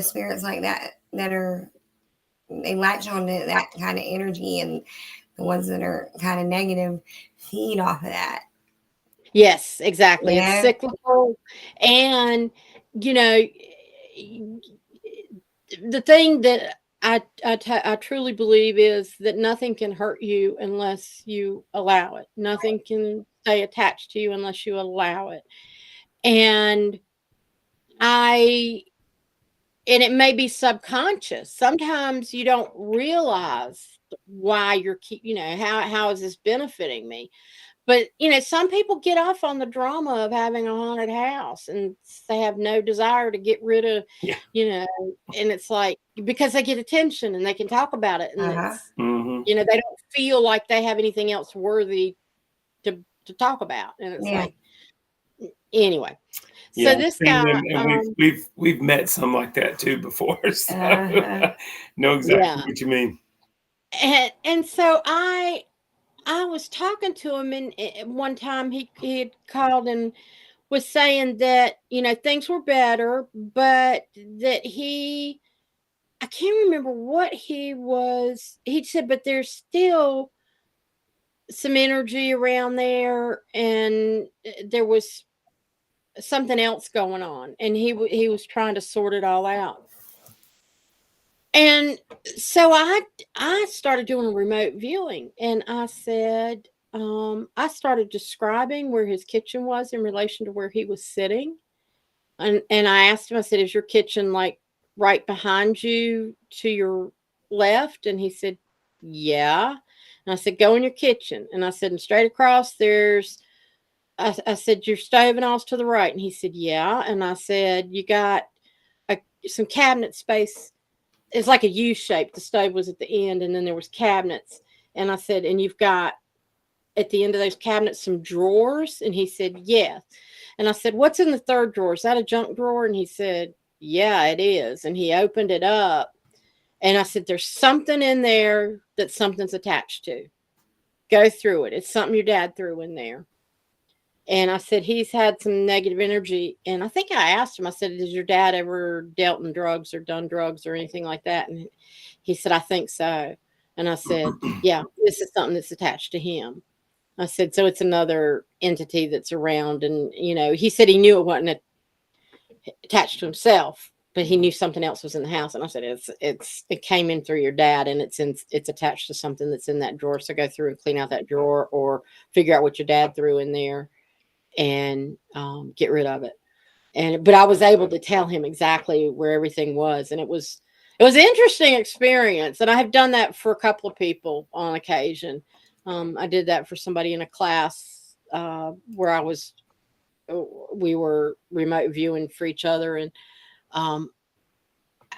spirits like that they latch on to that kind of energy, and the ones that are kind of negative feed off of that. Yes, exactly. It's cyclical. And, the thing that I truly believe is that nothing can hurt you unless you allow it. Nothing can stay attached to you unless you allow it. And it may be subconscious. Sometimes you don't realize why how is this benefiting me? But, some people get off on the drama of having a haunted house, and they have no desire to get rid of, and it's like, because they get attention and they can talk about it. And they don't feel like they have anything else worthy to talk about. And it's like, anyway. So this guy, and we've met some like that too before. So know exactly what you mean. And so I was talking to him, and one time he had called and was saying that, things were better, but that I can't remember what he said, but there's still some energy around there, and there was something else going on, and he was trying to sort it all out. And so I started doing a remote viewing, and I said, I started describing where his kitchen was in relation to where he was sitting. And I asked him, I said, is your kitchen like right behind you to your left? And he said, yeah. And I said, go in your kitchen. And I said, and straight across I said, your stove and all's to the right. And he said, yeah. And I said, you got some cabinet space. It's like a U shape. The stove was at the end, and then there was cabinets. And I said, and you've got at the end of those cabinets some drawers? And he said, yes. And I said, what's in the third drawer? Is that a junk drawer? And he said, yeah, it is. And he opened it up. And I said, there's something in there that something's attached to. Go through it. It's something your dad threw in there. And I said, he's had some negative energy. And I think I asked him, I said, has your dad ever dealt in drugs or done drugs or anything like that? And he said, I think so. And I said, yeah, this is something that's attached to him. I said, so it's another entity that's around. And, he said he knew it wasn't attached to himself, but he knew something else was in the house. And I said, it came in through your dad, and it's attached to something that's in that drawer. So go through and clean out that drawer, or figure out what your dad threw in there and get rid of it. But I was able to tell him exactly where everything was. And it was an interesting experience. And I have done that for a couple of people on occasion. I did that for somebody in a class where we were remote viewing for each other. And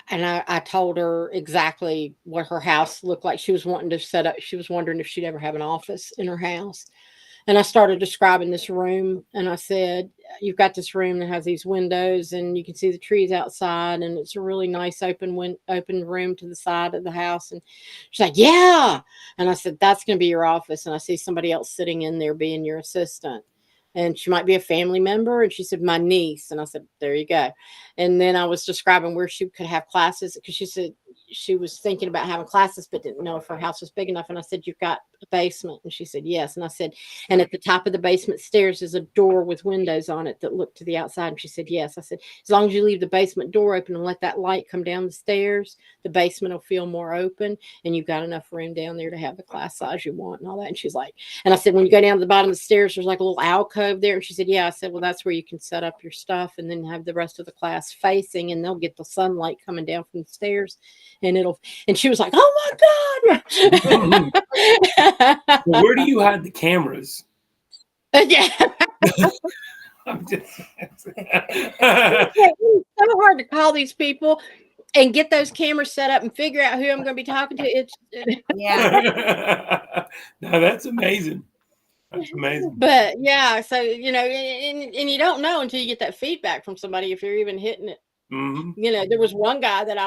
I told her exactly what her house looked like. She was wanting to set up. She was wondering if she'd ever have an office in her house. And I started describing this room, and I said, you've got this room that has these windows, and you can see the trees outside, and it's a really nice open room to the side of the house. And she's like, yeah. And I said, that's going to be your office. And I see somebody else sitting in there being your assistant. And she might be a family member. And she said, my niece. And I said, there you go. And then I was describing where she could have classes, because she said she was thinking about having classes, but didn't know if her house was big enough. And I said, you've got a basement? And she said, yes. And I said, and at the top of the basement stairs is a door with windows on it that look to the outside. And she said, yes. I said, as long as you leave the basement door open and let that light come down the stairs, the basement will feel more open, and you've got enough room down there to have the class size you want and all that. And she's like, and I said, when you go down to the bottom of the stairs, there's like a little alcove there. And she said, yeah. I said, well, that's where you can set up your stuff and then have the rest of the class facing, and they'll get the sunlight coming down from the stairs, and she was like, oh my God. Well, where do you hide the cameras? Yeah. It's so hard to call these people and get those cameras set up and figure out who I'm going to be talking to. Yeah. No, that's amazing. That's amazing. But yeah, so and you don't know until you get that feedback from somebody if you're even hitting it. Mm-hmm. There was one guy that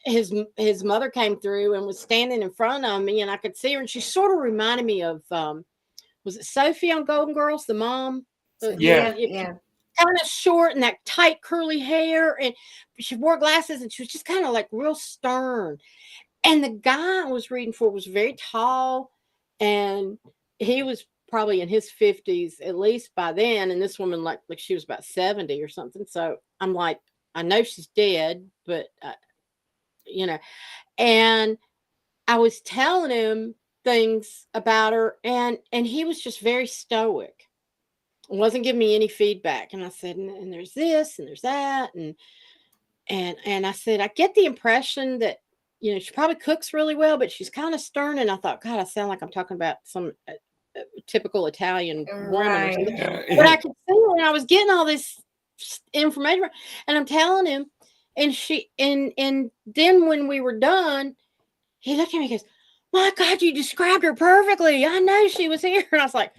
his mother came through and was standing in front of me, and I could see her, and she sort of reminded me of was it Sophie on Golden Girls, the mom? Yeah. Kind of short and that tight curly hair, and she wore glasses, and she was just kind of like real stern. And the guy I was reading for was very tall, and he was probably in his 50s at least by then, and this woman like she was about 70 or something. So I'm like, I know she's dead, but and I was telling him things about her, and he was just very stoic. Wasn't giving me any feedback. And I said, and there's this and there's that, and I said, I get the impression that she probably cooks really well, but she's kind of stern. And I thought, God, I sound like I'm talking about some typical Italian woman or something. Yeah. But I could see when I was getting all this information, and I'm telling him, and then when we were done, he looked at me and goes, my God, you described her perfectly. I know she was here. And I was like,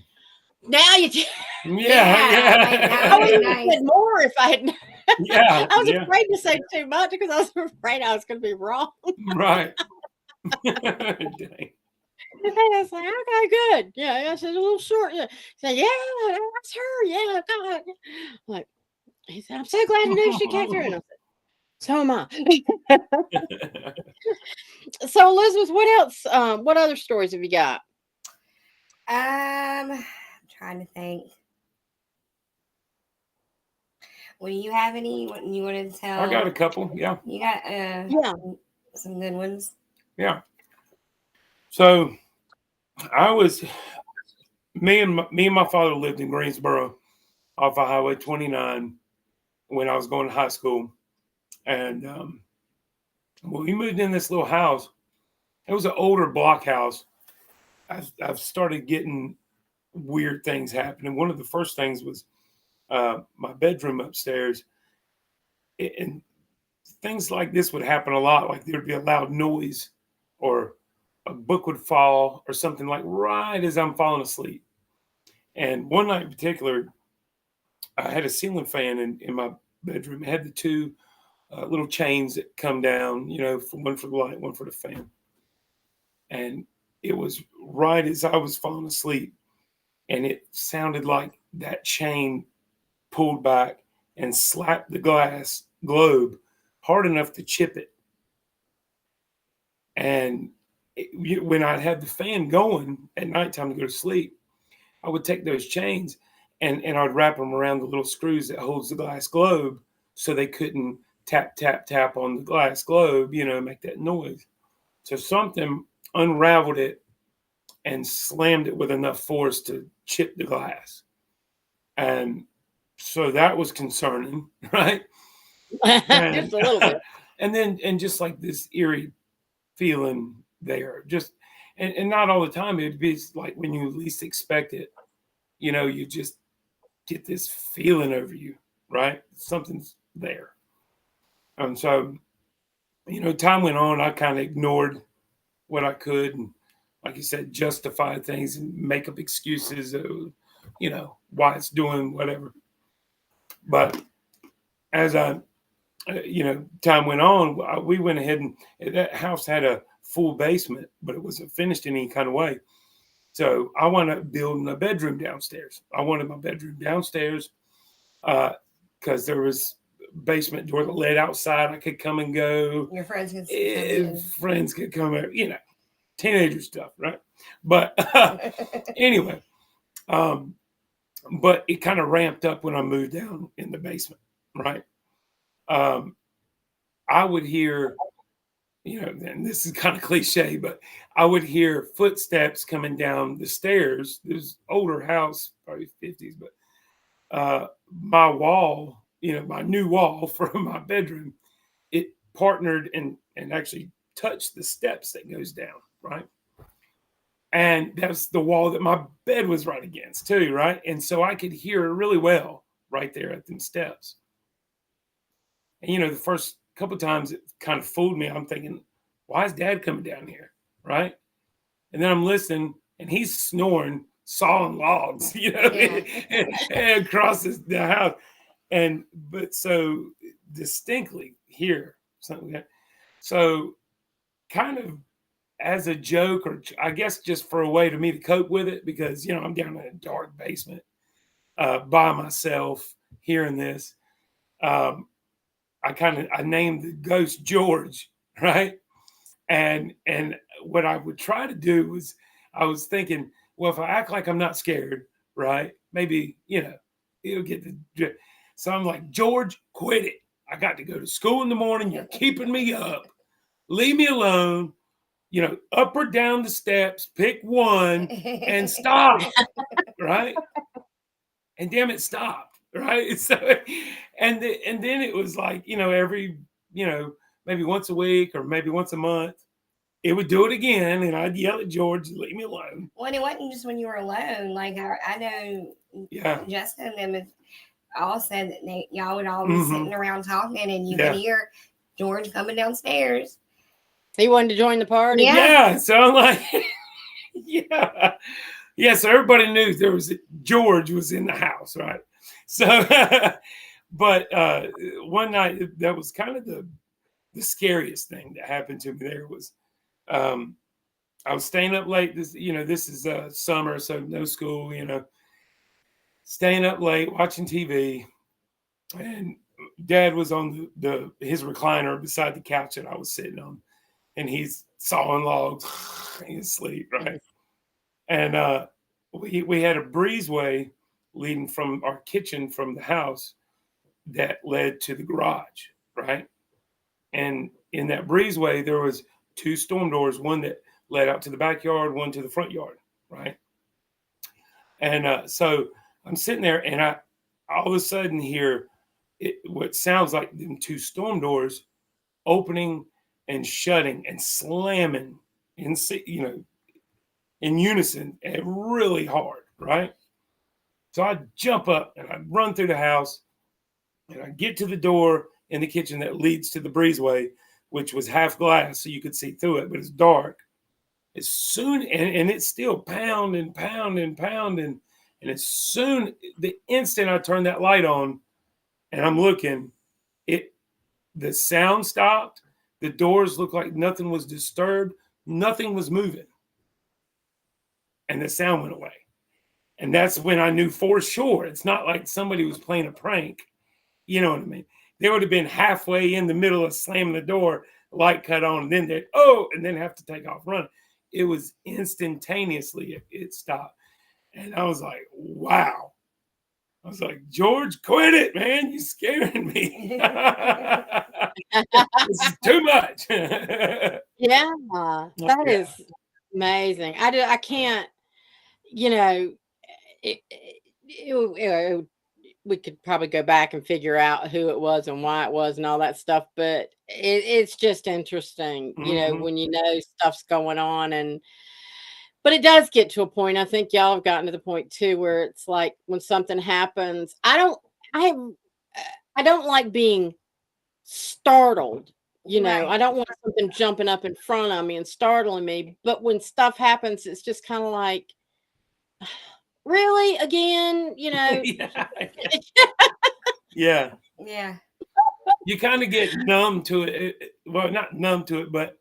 now you did. Yeah. I would have said more if I had. Yeah. I was afraid to say too much because I was afraid I was going to be wrong. Right. Dang. I was like, okay, good. Yeah, I said a little short. Yeah. He said, yeah, that's her. Yeah, God. I'm like, he said, I'm so glad to know she kept her. And I said, so am I. So Elizabeth, what else? What other stories have you got? I'm trying to think. Well, you have any? What you wanted to tell? I got a couple. Yeah. You got Yeah. some good ones. Yeah. So me and my father lived in Greensboro off of Highway 29 when I was going to high school. And well, we moved in this little house. It was an older block house. I've started getting weird things happening. One of the first things was my bedroom upstairs. And things like this would happen a lot. Like there'd be a loud noise or a book would fall or something like right as I'm falling asleep. And one night in particular, I had a ceiling fan in my bedroom. It had the two little chains that come down, one for the light, one for the fan. And it was right as I was falling asleep. And it sounded like that chain pulled back and slapped the glass globe hard enough to chip it. And when I'd have the fan going at nighttime to go to sleep, I would take those chains and I'd wrap them around the little screws that holds the glass globe so they couldn't tap, tap, tap on the glass globe, make that noise. So something unraveled it and slammed it with enough force to chip the glass. And so that was concerning, right? Just a little bit. And just like this eerie feeling there, just and not all the time. It'd be like when you least expect it, you just get this feeling over you, right? Something's there. So, time went on. I kind of ignored what I could, and like you said, justify things and make up excuses of, why it's doing whatever. But as time went on, we went ahead and that house had a full basement, but it wasn't finished in any kind of way. So I wound up building a bedroom downstairs. I wanted my bedroom downstairs because there was a basement door that led outside. I could come and go. Your friends could come in. Friends could come out, teenager stuff, right? But anyway, but it kind of ramped up when I moved down in the basement, right? I would hear, and this is kind of cliche, but I would hear footsteps coming down the stairs. This older house, probably 50s, but my wall, my new wall from my bedroom, it partnered and actually touched the steps that goes down, right? And that's the wall that my bed was right against too, right? And so I could hear it really well right there at them steps. And the first couple of times it kind of fooled me. I'm thinking, why is Dad coming down here, right? And then I'm listening, and he's snoring, sawing logs, and across the house, but so distinctly hear something like that. So, kind of as a joke, or I guess just for a way to me to cope with it, because I'm down in a dark basement by myself hearing this. I named the ghost George, right? And what I would try to do was, I was thinking, well, if I act like I'm not scared, right? Maybe, it'll get the. So I'm like, George, quit it. I got to go to school in the morning. You're keeping me up. Leave me alone. Up or down the steps, pick one and stop, right? And damn it, stopped, right? So, and then it was like, every, maybe once a week or maybe once a month, it would do it again, and I'd yell at George, leave me alone. Well, it wasn't just when you were alone. Like I know, Jessica and them all said that y'all would all be sitting around talking, and you could hear George coming downstairs. He wanted to join the party. Yeah. So I'm like, yeah. So everybody knew George was in the house, right? So, but one night that was kind of the scariest thing that happened to me. There was, I was staying up late. This is summer, so no school. Staying up late watching TV, and Dad was on his recliner beside the couch that I was sitting on, and he's sawing logs. He's asleep, right? And we had a breezeway leading from our kitchen from the house that led to the garage, right? And in that breezeway, there was 2 storm doors, one that led out to the backyard, one to the front yard, right? And so I'm sitting there, and I all of a sudden hear what sounds like them 2 storm doors opening and shutting and slamming in unison and really hard, right? So I jump up and I run through the house, and I get to the door in the kitchen that leads to the breezeway, which was half glass, so you could see through it, but it's dark. As soon and it's still pounding, and as soon the instant I turn that light on and I'm looking, the sound stopped. The doors looked like nothing was disturbed, nothing was moving, and the sound went away. And that's when I knew for sure it's not like somebody was playing a prank. You know what I mean? They would have been halfway in the middle of slamming the door, light cut on, and then and then have to take off running. It was instantaneously, it stopped. And I was like, wow. I was like, George, quit it, man. You're scaring me. This is too much. Yeah, that is amazing. I can't, we could probably go back and figure out who it was and why it was and all that stuff, but it's just interesting, when stuff's going on. But it does get to a point. I think y'all have gotten to the point too, where it's like when something happens, I don't like being startled. Right. I don't want something jumping up in front of me and startling me. But when stuff happens, it's just kind of like, really, again, Yeah. Yeah. You kind of get numb to it. Well, not numb to it, but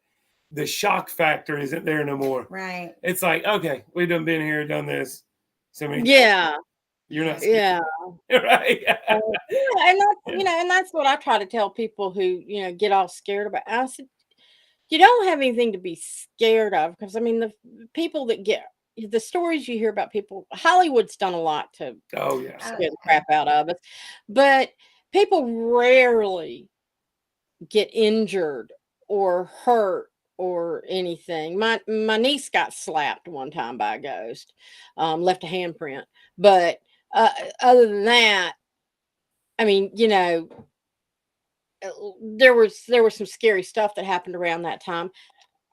the shock factor isn't there no more. Right. It's like, okay, we've done been here, done this. So yeah. You're not scared. Yeah. Right. And that's what I try to tell people who, get all scared about. I said, you don't have anything to be scared of, because the people that get the stories you hear about people, Hollywood's done a lot to scare the crap out of us, but people rarely get injured or hurt or anything. My niece got slapped one time by a ghost, left a handprint, but other than that, there was some scary stuff that happened around that time.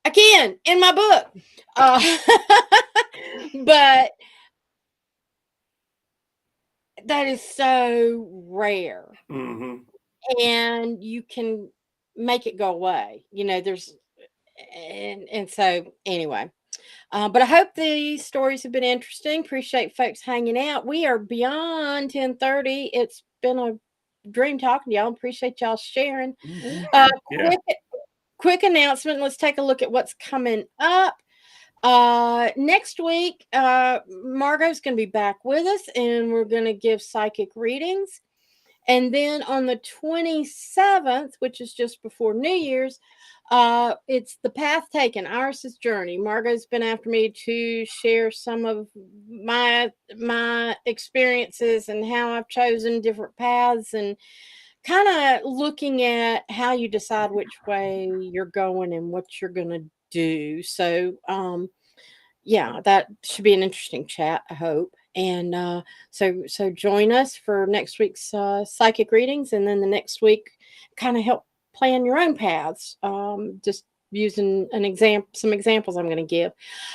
Again, in my book, but that is so rare, and you can make it go away. So anyway. But I hope these stories have been interesting. Appreciate folks hanging out. We are beyond 10:30. It's been a dream talking to y'all. Appreciate y'all sharing. Quick announcement. Let's take a look at what's coming up. Next week, Margot's going to be back with us, and we're going to give psychic readings. And then on the 27th, which is just before New Year's, it's The Path Taken, Iris's Journey. Margot's been after me to share some of my experiences and how I've chosen different paths, and kind of looking at how you decide which way you're going and what you're going to do. So, that should be an interesting chat, I hope. And so join us for next week's psychic readings, and then the next week kind of help plan your own paths, just using some examples I'm going to give.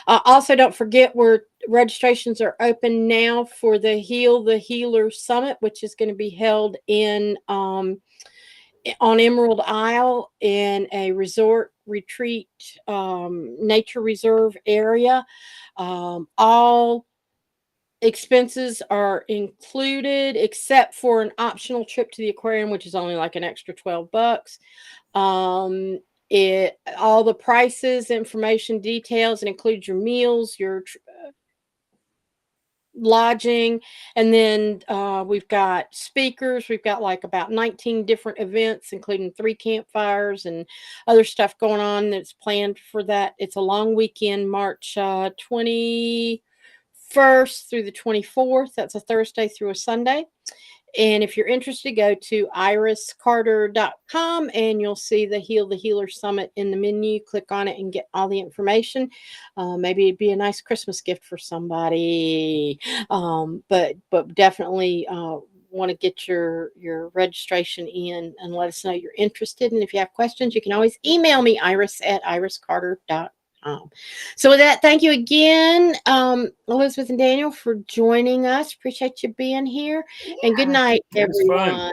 Also, don't forget, registrations are open now for the Heal the Healer Summit, which is going to be held on Emerald Isle in a resort retreat, nature reserve area. All expenses are included, except for an optional trip to the aquarium, which is only like an extra $12. all the prices, information, details, and includes your meals, your lodging, and then we've got speakers. We've got like about 19 different events, including 3 campfires and other stuff going on that's planned for that. It's a long weekend, March 21st through the 24th. That's a Thursday through a Sunday. And if you're interested, go to iriscarter.com and you'll see the Heal the Healer Summit in the menu. Click on it and get all the information. Maybe it'd be a nice Christmas gift for somebody. But definitely want to get your registration in and let us know you're interested. And if you have questions, you can always email me, iris@iriscarter.com. So with that, thank you again, Elizabeth and Daniel, for joining us. Appreciate you being here. And good night, everyone.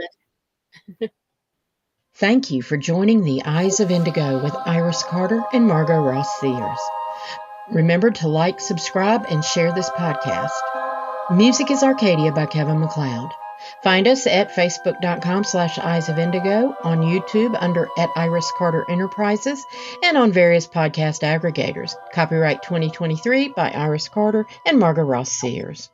Thank you for joining the Eyes of Indigo with Iris Carter and Margot Ross Sears. Remember to like, subscribe, and share this podcast. Music is Arcadia by Kevin MacLeod. Find us at facebook.com/Eyes of Indigo, on YouTube under @Iris Carter Enterprises, and on various podcast aggregators. Copyright 2023 by Iris Carter and Margot Ross Sears.